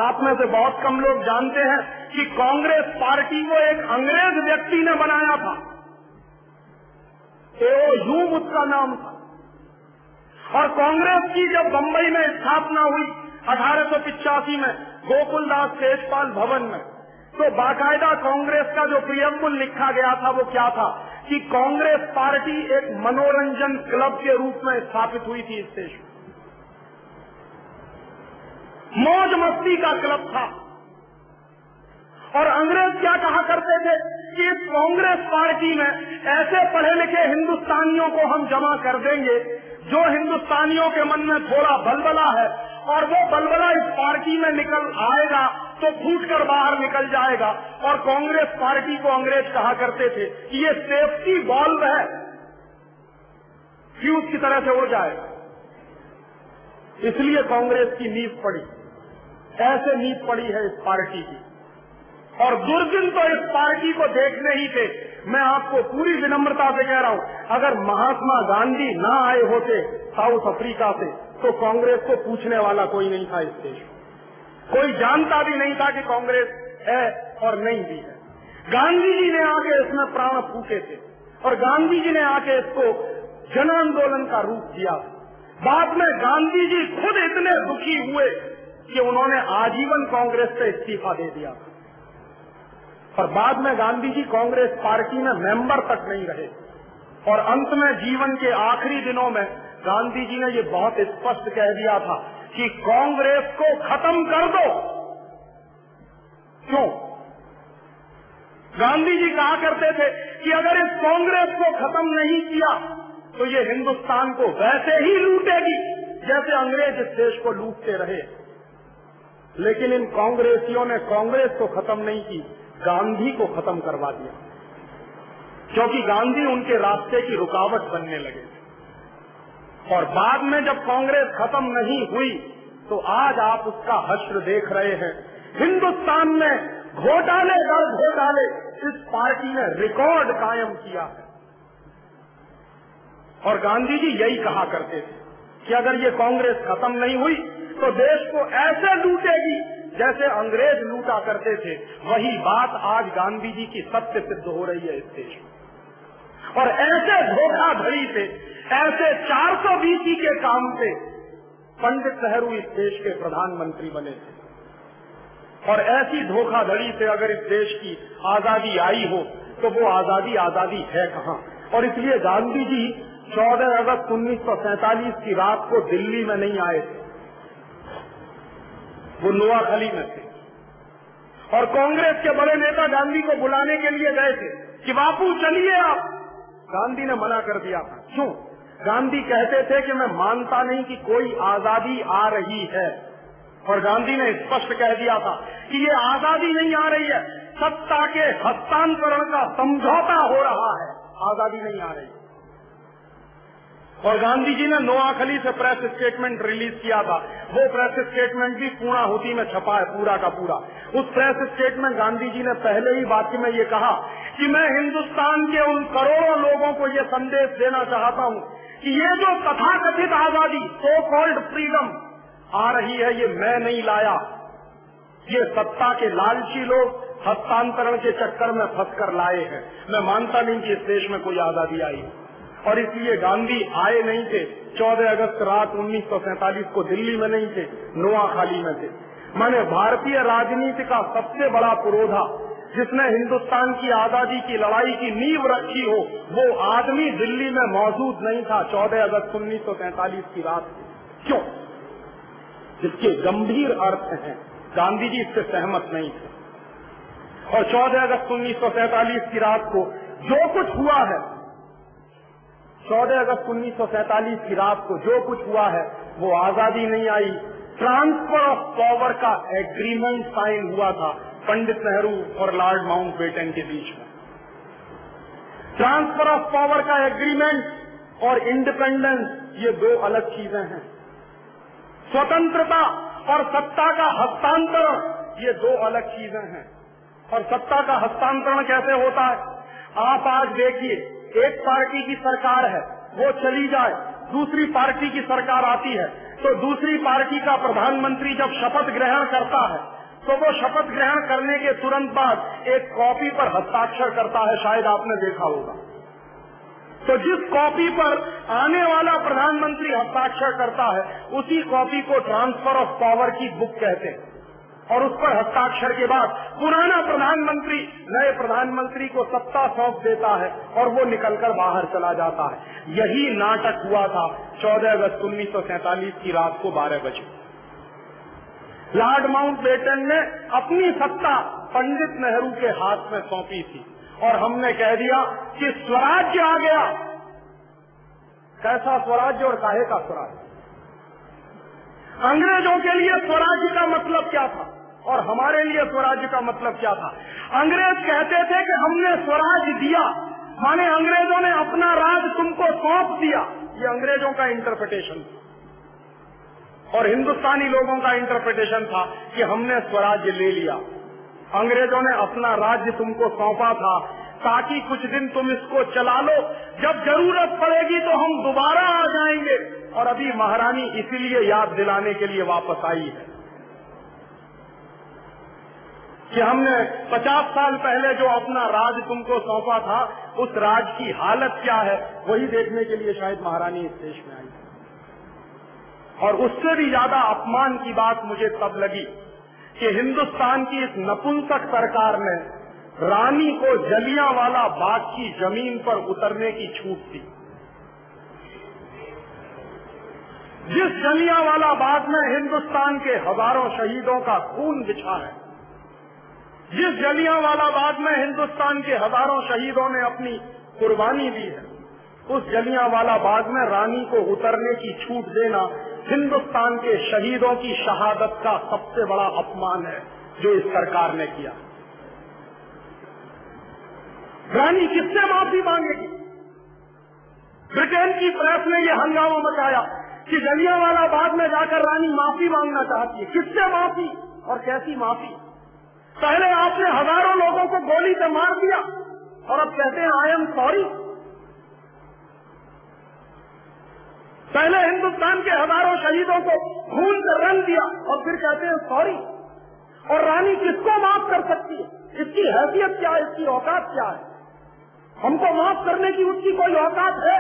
आप में से बहुत कम लोग जानते हैं कि कांग्रेस पार्टी को एक अंग्रेज व्यक्ति ने बनाया था। एओ ह्यूम उसका नाम था और कांग्रेस की जब बंबई में स्थापना हुई 1885 में गोकुलदास तेजपाल भवन में, तो बाकायदा कांग्रेस का जो प्रियम्बुल लिखा गया था वो क्या था कि कांग्रेस पार्टी एक मनोरंजन क्लब के रूप में स्थापित हुई थी इस देश में। मौज मस्ती का क्लब था और अंग्रेज क्या कहा करते थे कि इस कांग्रेस पार्टी में ऐसे पढ़े लिखे हिंदुस्तानियों को हम जमा कर देंगे जो हिंदुस्तानियों के मन में थोड़ा बलबला है और वो बलबला इस पार्टी में निकल आएगा तो फूट कर बाहर निकल जाएगा। और कांग्रेस पार्टी को अंग्रेज कहा करते थे कि ये सेफ्टी बॉल्व है, फ्यूज की तरह से उड़ जाएगा। इसलिए कांग्रेस की नींव पड़ी, ऐसे नींव पड़ी है इस पार्टी की और दुर्दिन तो इस पार्टी को देखने ही थे। मैं आपको पूरी विनम्रता से कह रहा हूं, अगर महात्मा गांधी ना आए होते साउथ अफ्रीका से तो कांग्रेस को पूछने वाला कोई नहीं था इस देश में। कोई जानता भी नहीं था कि कांग्रेस है और नहीं भी है। गांधी जी ने आके इसमें प्राण फूके थे और गांधी जी ने आके इसको जन आंदोलन का रूप दिया। बाद में गांधी जी खुद इतने दुखी हुए कि उन्होंने आजीवन कांग्रेस से इस्तीफा दे दिया और बाद में गांधी जी कांग्रेस पार्टी में मेंबर तक नहीं रहे और अंत में जीवन के आखिरी दिनों में गांधी जी ने ये बहुत स्पष्ट कह दिया था कि कांग्रेस को खत्म कर दो। क्यों? गांधी जी कहा करते थे कि अगर इस कांग्रेस को खत्म नहीं किया तो ये हिंदुस्तान को वैसे ही लूटेगी जैसे अंग्रेज इस देश को लूटते रहे। लेकिन इन कांग्रेसियों ने कांग्रेस को खत्म नहीं की, गांधी को खत्म करवा दिया, क्योंकि गांधी उनके रास्ते की रुकावट बनने लगे। और बाद में जब कांग्रेस खत्म नहीं हुई तो आज आप उसका हश्र देख रहे हैं। हिंदुस्तान में घोटाले दर घोटाले इस पार्टी ने रिकॉर्ड कायम किया है। और गांधी जी यही कहा करते थे कि अगर ये कांग्रेस खत्म नहीं हुई तो देश को ऐसे लूटेगी जैसे अंग्रेज लूटा करते थे। वही बात आज गांधी जी की सत्य सिद्ध हो रही है इस देश में। और ऐसे धोखाधड़ी से, ऐसे 420 के काम से पंडित नेहरू इस देश के प्रधानमंत्री बने थे। और ऐसी धोखाधड़ी से अगर इस देश की आजादी आई हो तो वो आजादी है कहाँ। और इसलिए गांधी जी 14 अगस्त 1947 की रात को दिल्ली में नहीं आए थे, वो नोआखली में थे। और कांग्रेस के बड़े नेता गांधी को बुलाने के लिए गए थे कि बापू चलिए आप। गांधी ने मना कर दिया था। क्यों? गांधी कहते थे कि मैं मानता नहीं कि कोई आजादी आ रही है। और गांधी ने स्पष्ट कह दिया था कि ये आजादी नहीं आ रही है, सत्ता के हस्तांतरण का समझौता हो रहा है, आजादी नहीं आ रही। और गांधी जी ने नोआखली से प्रेस स्टेटमेंट रिलीज किया था। वो प्रेस स्टेटमेंट भी पूर्णाहुति में छपा है पूरा का पूरा। उस प्रेस स्टेटमेंट गांधी जी ने पहले ही वाक्य में ये कहा कि मैं हिंदुस्तान के उन करोड़ों लोगों को ये संदेश देना चाहता हूँ कि ये जो तथाकथित आजादी, सो कॉल्ड फ्रीडम आ रही है, ये मैं नहीं लाया, ये सत्ता के लालची लोग हस्तांतरण के चक्कर में फंसकर लाए हैं। मैं मानता नहीं कि इस देश में कोई आजादी आई। और इसलिए गांधी आए नहीं थे। 14 अगस्त रात 1947 को दिल्ली में नहीं थे, नोआखली में थे। माने भारतीय राजनीति का सबसे बड़ा पुरोधा जिसने हिंदुस्तान की आजादी की लड़ाई की नींव रखी हो, वो आदमी दिल्ली में मौजूद नहीं था 14 अगस्त 1947 की रात। क्यों? जिसके गंभीर अर्थ हैं। गांधी जी इससे सहमत नहीं थे। और 14 अगस्त 1947 की रात को जो कुछ हुआ है, 14 अगस्त 1947 की रात को जो कुछ हुआ है वो आजादी नहीं आई, ट्रांसफर ऑफ पावर का एग्रीमेंट साइन हुआ था पंडित नेहरू और लॉर्ड माउंटबेटन के बीच में। ट्रांसफर ऑफ पावर का एग्रीमेंट और इंडिपेंडेंस ये दो अलग चीजें हैं। स्वतंत्रता और सत्ता का हस्तांतरण ये दो अलग चीजें हैं। और सत्ता का हस्तांतरण कैसे होता है? आप आज देखिए, एक पार्टी की सरकार है, वो चली जाए, दूसरी पार्टी की सरकार आती है, तो दूसरी पार्टी का प्रधानमंत्री जब शपथ ग्रहण करता है तो वो शपथ ग्रहण करने के तुरंत बाद एक कॉपी पर हस्ताक्षर करता है, शायद आपने देखा होगा। तो जिस कॉपी पर आने वाला प्रधानमंत्री हस्ताक्षर करता है उसी कॉपी को ट्रांसफर ऑफ पावर की बुक कहते हैं। और उस पर हस्ताक्षर के बाद पुराना प्रधानमंत्री नए प्रधानमंत्री को सत्ता सौंप देता है और वो निकलकर बाहर चला जाता है। यही नाटक हुआ था 14 अगस्त 1947 की रात को 12 बजे। लॉर्ड माउंटबेटन ने अपनी सत्ता पंडित नेहरू के हाथ में सौंपी थी और हमने कह दिया कि स्वराज्य आ गया। कैसा स्वराज्य और काहे का स्वराज्य? अंग्रेजों के लिए स्वराज्य का मतलब क्या था और हमारे लिए स्वराज्य का मतलब क्या था? अंग्रेज कहते थे कि हमने स्वराज दिया, माने अंग्रेजों ने अपना राज तुमको सौंप दिया। ये अंग्रेजों का इंटरप्रिटेशन था। और हिंदुस्तानी लोगों का इंटरप्रिटेशन था कि हमने स्वराज्य ले लिया, अंग्रेजों ने अपना राज्य तुमको सौंपा था ताकि कुछ दिन तुम इसको चला लो, जब जरूरत पड़ेगी तो हम दोबारा आ जाएंगे। और अभी महारानी इसीलिए याद दिलाने के लिए वापस आई है कि हमने 50 साल पहले जो अपना राज तुमको सौंपा था उस राज की हालत क्या है, वही देखने के लिए शायद महारानी इस देश में आई। और उससे भी ज्यादा अपमान की बात मुझे तब लगी कि हिंदुस्तान की इस नपुंसक सरकार ने रानी को जलियांवाला बाग की जमीन पर उतरने की छूट दी। जिस जलियांवाला बाग में हिंदुस्तान के हजारों शहीदों का खून बिछा है, जिस जलियांवाला बाग में हिंदुस्तान के हजारों शहीदों ने अपनी कुर्बानी दी है, उस जलियांवाला बाग में रानी को उतरने की छूट देना हिंदुस्तान के शहीदों की शहादत का सबसे बड़ा अपमान है जो इस सरकार ने किया। रानी किससे माफी मांगेगी? ब्रिटेन की प्रेस ने यह हंगामा मचाया कि जलियांवाला बाग में जाकर रानी माफी मांगना चाहती है। किससे माफी और कैसी माफी? पहले आपने हजारों लोगों को गोली से मार दिया और अब कहते हैं आई एम सॉरी। पहले हिंदुस्तान के हजारों शहीदों को खून से रंग दिया और फिर कहते हैं सॉरी। और रानी किसको माफ कर सकती है? इसकी हैसियत क्या है? इसकी औकात क्या है? हमको माफ करने की उसकी कोई औकात है?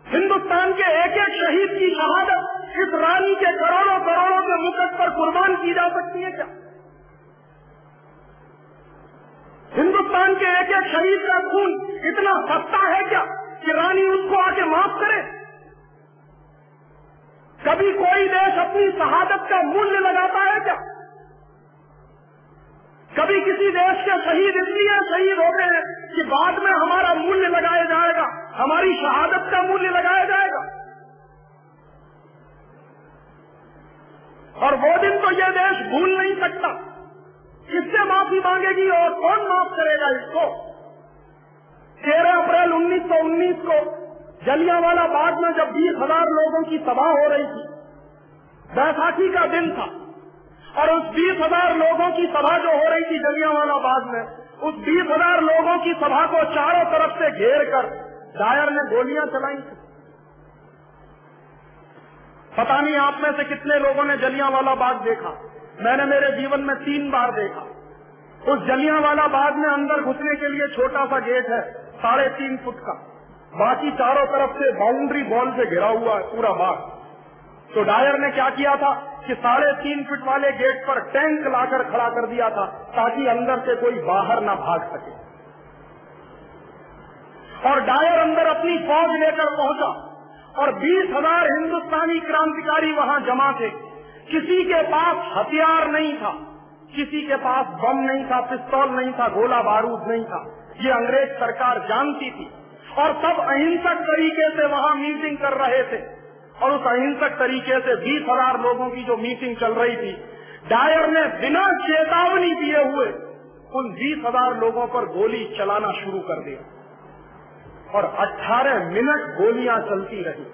हिंदुस्तान के एक एक शहीद की शहादत इस रानी के करोड़ों करोड़ों के मुकट पर कुर्बान की जा सकती है क्या? हिंदुस्तान के एक एक शहीद का खून इतना सस्ता है क्या कि रानी उसको आके माफ करे? कभी कोई देश अपनी शहादत का मूल्य लगाता है क्या? कभी किसी देश के शहीद इसलिए शहीद होते हैं कि बाद में हमारा मूल्य लगाया जाएगा, हमारी शहादत का मूल्य लगाया जाएगा। और वो दिन तो यह देश भूल नहीं सकता। किससे माफी मांगेगी और कौन माफ करेगा इसको? 13 अप्रैल 1919 को जलियांवाला बाग में जब 20,000 लोगों की सभा हो रही थी, बैसाखी का दिन था, और उस 20,000 लोगों की सभा जो हो रही थी जलियांवाला बाग में, उस 20,000 लोगों की सभा को चारों तरफ से घेर कर डायर ने गोलियां चलाई थी। पता नहीं आप में से कितने लोगों ने जलियांवाला बाग देखा। मैंने मेरे जीवन में 3 बार देखा। उस जलियांवाला बाग में अंदर घुसने के लिए छोटा सा गेट है 3.5 फुट का, बाकी चारों तरफ से बाउंड्री वॉल से घिरा हुआ है पूरा बाग। तो डायर ने क्या किया था कि 3.5 फुट वाले गेट पर टैंक लाकर खड़ा कर दिया था ताकि अंदर से कोई बाहर ना भाग सके। और डायर अंदर अपनी फौज लेकर पहुंचा और 20,000 हिंदुस्तानी क्रांतिकारी वहां जमा थे। किसी के पास हथियार नहीं था, किसी के पास बम नहीं था, पिस्तौल नहीं था, गोला बारूद नहीं था। ये अंग्रेज सरकार जानती थी और सब अहिंसक तरीके से वहां मीटिंग कर रहे थे। और उस अहिंसक तरीके से 20,000 लोगों की जो मीटिंग चल रही थी, डायर ने बिना चेतावनी दिए हुए उन 20,000 लोगों पर गोली चलाना शुरू कर दिया और 18 मिनट गोलियां चलती रही।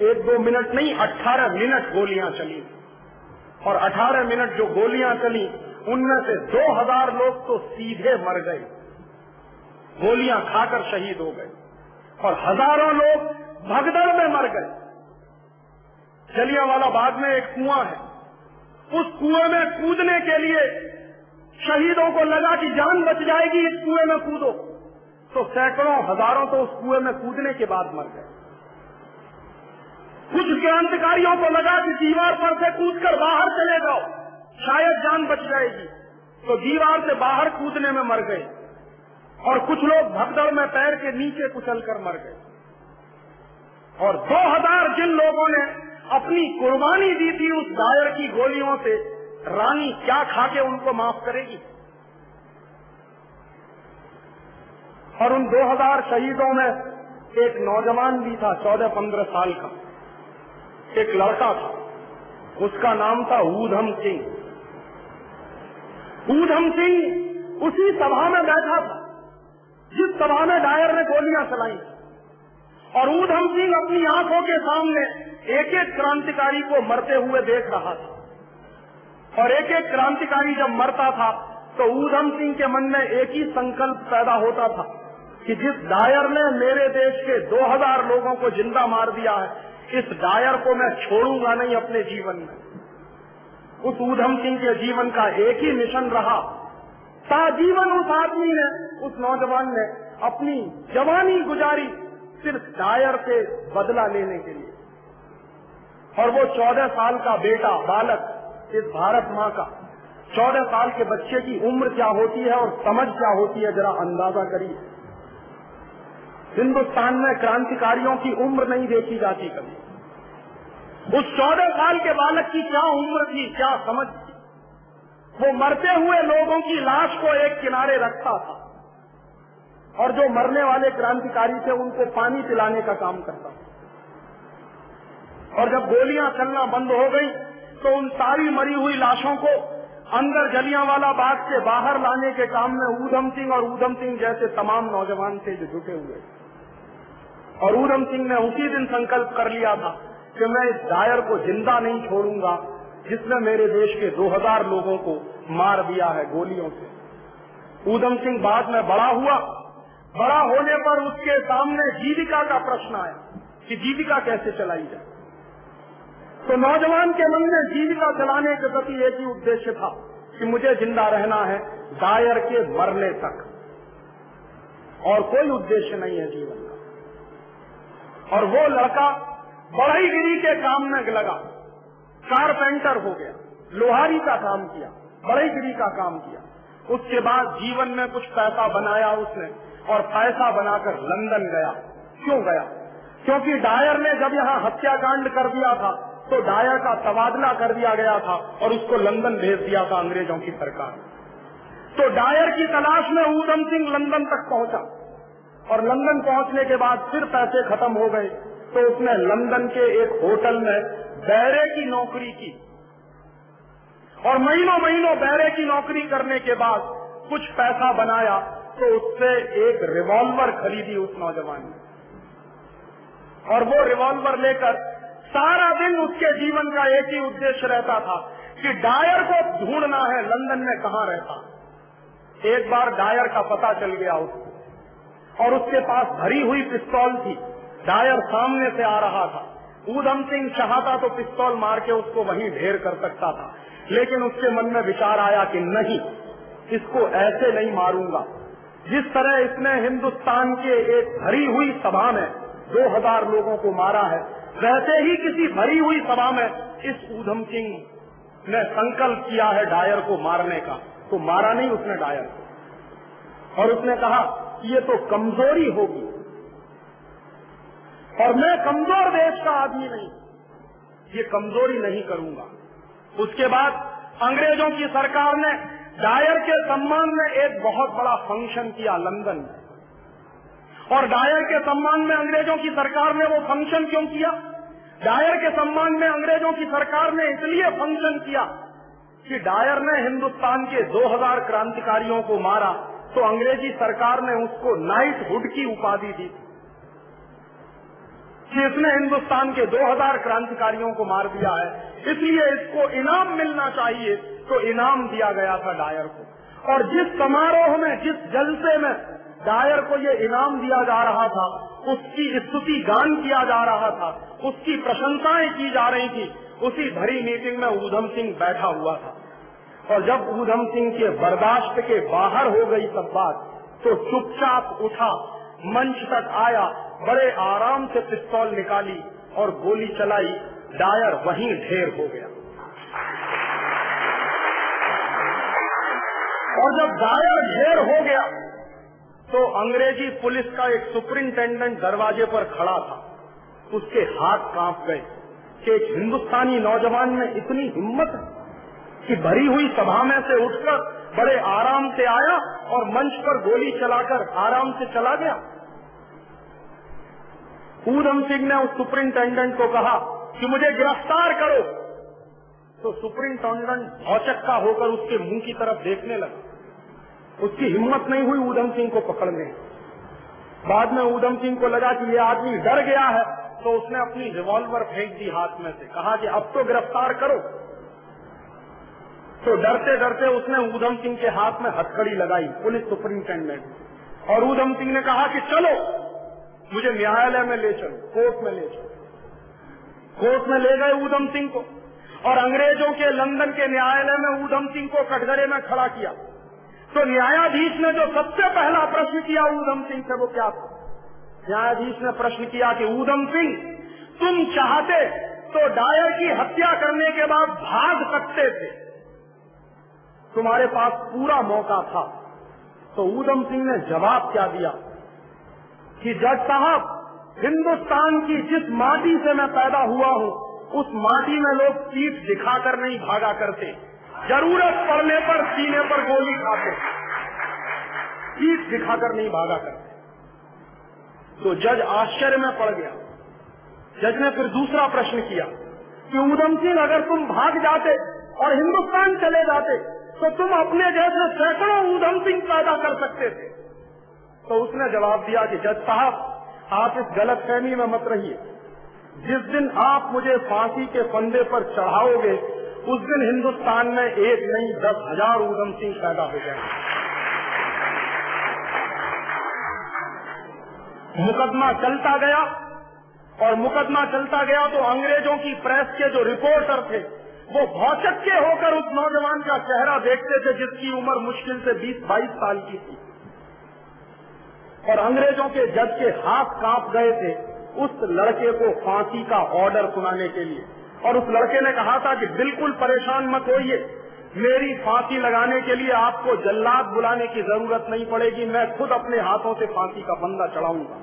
1-2 मिनट नहीं, 18 मिनट गोलियां चली और 18 मिनट जो गोलियां चली उनमें से 2,000 लोग तो सीधे मर गए, गोलियां खाकर शहीद हो गए और हजारों लोग भगदड़ में मर गए। जलियांवाला बाग में एक कुआं है, उस कुएं में कूदने के लिए शहीदों को लगा कि जान बच जाएगी, इस कुएं में कूदो, तो सैकड़ों हजारों तो उस कुएं में कूदने के बाद मर गए। कुछ क्रांतिकारियों को लगा कि दीवार पर से कूदकर बाहर चले जाओ, शायद जान बच जाएगी, तो दीवार से बाहर कूदने में मर गए और कुछ लोग भगदड़ में पैर के नीचे कुचलकर मर गए। और 2000 जिन लोगों ने अपनी कुर्बानी दी थी उस डायर की गोलियों से, रानी क्या खाके उनको माफ करेगी? और उन 2000 शहीदों में एक नौजवान भी था, 14-15 साल का, एक लड़का था, उसका नाम था ऊधम सिंह। ऊधम सिंह उसी सभा में बैठा था जिस सभा में डायर ने गोलियां चलाई और ऊधम सिंह अपनी आंखों के सामने एक एक क्रांतिकारी को मरते हुए देख रहा था और एक एक क्रांतिकारी जब मरता था तो ऊधम सिंह के मन में एक ही संकल्प पैदा होता था कि जिस डायर ने मेरे देश के 2000 लोगों को जिंदा मार दिया है, इस डायर को मैं छोड़ूंगा नहीं अपने जीवन में। उस ऊधम सिंह के जीवन का एक ही मिशन रहा, ताजीवन उस आदमी ने, उस नौजवान ने अपनी जवानी गुजारी सिर्फ डायर से बदला लेने के लिए। और वो 14 साल का बेटा, बालक, इस भारत माँ का 14 साल के बच्चे की उम्र क्या होती है और समझ क्या होती है, जरा अंदाजा करिए। हिंदुस्तान में क्रांतिकारियों की उम्र नहीं देखी जाती कभी। उस 14 साल के बालक की क्या उम्र थी, क्या समझ थी। वो मरते हुए लोगों की लाश को एक किनारे रखता था और जो मरने वाले क्रांतिकारी थे उनको पानी पिलाने का काम करता था। और जब गोलियां चलना बंद हो गई तो उन सारी मरी हुई लाशों को अंदर जलियांवाला बाग से बाहर लाने के काम में ऊधम सिंह और ऊधम सिंह जैसे तमाम नौजवान थे जो जुटे हुए। और ऊधम सिंह ने उसी दिन संकल्प कर लिया था कि मैं इस डायर को जिंदा नहीं छोड़ूंगा जिसने मेरे देश के 2000 लोगों को मार दिया है गोलियों से। ऊधम सिंह बाद में बड़ा हुआ, बड़ा होने पर उसके सामने जीविका का प्रश्न आया कि जीविका कैसे चलाई जाए। तो नौजवान के मन में जीविका चलाने के प्रति एक ही उद्देश्य था कि मुझे जिंदा रहना है डायर के मरने तक, और कोई उद्देश्य नहीं है जीवन का। और वो लड़का बढ़ईगिरी के काम में लगा, कारपेंटर हो गया, लोहारी का काम किया, बढ़ईगिरी का काम किया। उसके बाद जीवन में कुछ पैसा बनाया उसने और पैसा बनाकर लंदन गया। क्यों गया? क्योंकि डायर ने जब यहाँ हत्याकांड कर दिया था तो डायर का तबादला कर दिया गया था और उसको लंदन भेज दिया था अंग्रेजों की सरकार। तो डायर की तलाश में ऊधम सिंह लंदन तक पहुंचा और लंदन पहुंचने के बाद फिर पैसे खत्म हो गए तो उसने लंदन के एक होटल में बैरे की नौकरी की और महीनों महीनों बैरे की नौकरी करने के बाद कुछ पैसा बनाया तो उससे एक रिवॉल्वर खरीदी उस नौजवान ने। और वो रिवॉल्वर लेकर सारा दिन उसके जीवन का एक ही उद्देश्य रहता था कि डायर को ढूंढना है लंदन में कहाँ रहता। एक बार डायर का पता चल गया उसको और उसके पास भरी हुई पिस्तौल थी। डायर सामने से आ रहा था। ऊधम सिंह चाहता तो पिस्तौल मार के उसको वहीं ढेर कर सकता था, लेकिन उसके मन में विचार आया कि नहीं, इसको ऐसे नहीं मारूंगा जिस तरह इसने हिंदुस्तान के एक भरी हुई सभा में 2000 लोगों को मारा है, वैसे ही किसी भरी हुई सभा में इस ऊधम सिंह ने संकल्प किया है डायर को मारने का। तो मारा नहीं उसने डायर को, और उसने कहा ये तो कमजोरी होगी और मैं कमजोर देश का आदमी नहीं, ये कमजोरी नहीं करूंगा। उसके बाद अंग्रेजों की सरकार ने डायर के सम्मान में एक बहुत बड़ा फंक्शन किया लंदन में। और डायर के सम्मान में अंग्रेजों की सरकार ने वो फंक्शन क्यों किया? डायर के सम्मान में अंग्रेजों की सरकार ने इसलिए फंक्शन किया कि डायर ने हिंदुस्तान के 2000 क्रांतिकारियों को मारा तो अंग्रेजी सरकार ने उसको नाइटहुड की उपाधि दी कि इसने हिंदुस्तान के 2000 क्रांतिकारियों को मार दिया है, इसलिए इसको इनाम मिलना चाहिए। तो इनाम दिया गया था डायर को। और जिस समारोह में, जिस जलसे में डायर को ये इनाम दिया जा रहा था, उसकी स्तुति गान किया जा रहा था, उसकी प्रशंसाएं की जा रही थी, उसी भरी मीटिंग में ऊधम सिंह बैठा हुआ था। और जब ऊधम सिंह के बर्दाश्त के बाहर हो गई सब बात, तो चुपचाप उठा, मंच तक आया, बड़े आराम से पिस्तौल निकाली और गोली चलाई। डायर वहीं ढेर हो गया। और जब डायर ढेर हो गया तो अंग्रेजी पुलिस का एक सुपरिंटेंडेंट दरवाजे पर खड़ा था। उसके हाथ कांप गए कि एक हिंदुस्तानी नौजवान में इतनी हिम्मत कि भरी हुई सभा में से उठकर बड़े आराम से आया और मंच पर गोली चलाकर आराम से चला गया। ऊधम सिंह ने उस सुपरिंटेंडेंट को कहा कि मुझे गिरफ्तार करो। तो सुपरिंटेंडेंट भौचक्का होकर उसके मुंह की तरफ देखने लगा। उसकी हिम्मत नहीं हुई ऊधम सिंह को पकड़ने। बाद में ऊधम सिंह को लगा कि ये आदमी डर गया है, तो उसने अपनी रिवॉल्वर फेंक दी हाथ में से, कहा कि अब तो गिरफ्तार करो। तो डरते डरते उसने ऊधम सिंह के हाथ में हथकड़ी लगाई, पुलिस सुपरिंटेंडेंट। और ऊधम सिंह ने कहा कि चलो, मुझे न्यायालय में ले चलो, कोर्ट में ले चलो। कोर्ट में ले गए ऊधम सिंह को और अंग्रेजों के लंदन के न्यायालय में ऊधम सिंह को कटघरे में खड़ा किया। तो न्यायाधीश ने जो सबसे पहला प्रश्न किया ऊधम सिंह से, वो क्या था? न्यायाधीश ने प्रश्न किया कि ऊधम सिंह, तुम चाहते तो डायर की हत्या करने के बाद भाग सकते थे, तुम्हारे पास पूरा मौका था। तो ऊधम सिंह ने जवाब क्या दिया कि जज साहब, हिंदुस्तान की जिस माटी से मैं पैदा हुआ हूँ, उस माटी में लोग पीठ दिखाकर नहीं भागा करते, जरूरत पड़ने पर सीने पर गोली खाते, पीठ दिखाकर नहीं भागा करते। तो जज आश्चर्य में पड़ गया। जज ने फिर दूसरा प्रश्न किया कि ऊधम सिंह, अगर तुम भाग जाते और हिंदुस्तान चले जाते तो तुम अपने जैसे सैकड़ों ऊधम सिंह पैदा कर सकते थे। तो उसने जवाब दिया कि जज साहब, आप इस गलतफहमी में मत रहिए। जिस दिन आप मुझे फांसी के फंदे पर चढ़ाओगे, उस दिन हिंदुस्तान में एक नहीं 10,000 ऊधम सिंह पैदा हो जाएंगे। मुकदमा चलता गया और मुकदमा चलता गया तो अंग्रेजों की प्रेस के जो रिपोर्टर थे, वो भौचक्के होकर उस नौजवान का चेहरा देखते थे जिसकी उम्र मुश्किल से 20-22 साल की थी। और अंग्रेजों के जज के हाथ कांप गए थे उस लड़के को फांसी का ऑर्डर सुनाने के लिए। और उस लड़के ने कहा था कि बिल्कुल परेशान मत होइए, मेरी फांसी लगाने के लिए आपको जल्लाद बुलाने की जरूरत नहीं पड़ेगी, मैं खुद अपने हाथों से फांसी का फंदा चढ़ाऊंगा।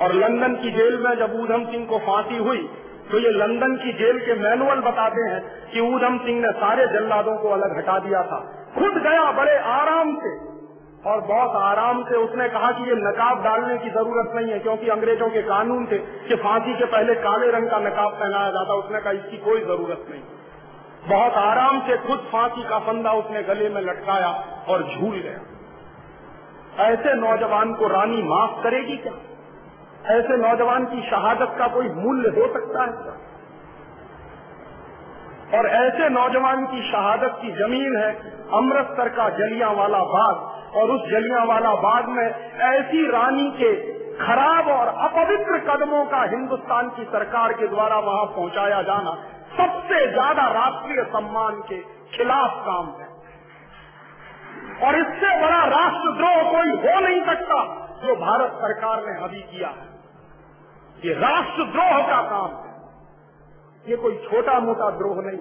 और लंदन की जेल में जब ऊधम सिंह को फांसी हुई तो ये लंदन की जेल के मैनुअल बताते हैं कि ऊधम सिंह ने सारे जल्लादों को अलग हटा दिया था, खुद गया बड़े आराम से, और बहुत आराम से उसने कहा कि ये नकाब डालने की जरूरत नहीं है, क्योंकि अंग्रेजों के कानून थे कि फांसी के पहले काले रंग का नकाब पहनाया जाता। उसने कहा इसकी कोई जरूरत नहीं। बहुत आराम से खुद फांसी का फंदा उसने गले में लटकाया और झूल गया। ऐसे नौजवान को रानी माफ करेगी क्या? ऐसे नौजवान की शहादत का कोई मूल्य हो सकता है क्या? और ऐसे नौजवान की शहादत की जमीन है अमृतसर का जलियांवाला बाग, और उस जलियांवाला बाग में ऐसी रानी के खराब और अपवित्र कदमों का हिंदुस्तान की सरकार के द्वारा वहां पहुंचाया जाना सबसे ज्यादा राष्ट्रीय सम्मान के खिलाफ काम है। और इससे बड़ा राष्ट्रद्रोह कोई हो नहीं सकता जो भारत सरकार ने अभी किया है। ये राष्ट्रद्रोह का काम है, ये कोई छोटा मोटा द्रोह नहीं।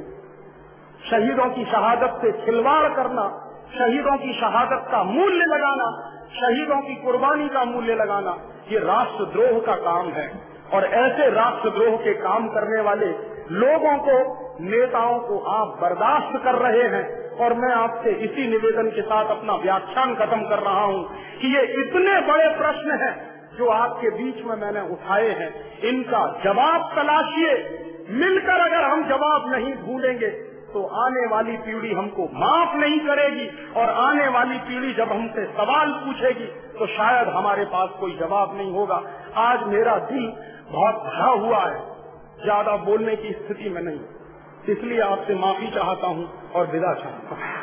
शहीदों की शहादत से खिलवाड़ करना, शहीदों की शहादत का मूल्य लगाना, शहीदों की कुर्बानी का मूल्य लगाना, ये राष्ट्रद्रोह का काम है। और ऐसे राष्ट्रद्रोह के काम करने वाले लोगों को, नेताओं को आप बर्दाश्त कर रहे हैं। और मैं आपसे इसी निवेदन के साथ अपना व्याख्यान खत्म कर रहा हूं कि ये इतने बड़े प्रश्न हैं जो आपके बीच में मैंने उठाए हैं, इनका जवाब तलाशिए। मिलकर अगर हम जवाब नहीं ढूंढेंगे तो आने वाली पीढ़ी हमको माफ नहीं करेगी, और आने वाली पीढ़ी जब हमसे सवाल पूछेगी तो शायद हमारे पास कोई जवाब नहीं होगा। आज मेरा दिल बहुत भरा हुआ है, ज्यादा बोलने की स्थिति में नहीं, इसलिए आपसे माफी चाहता हूं और विदा चाहता हूं।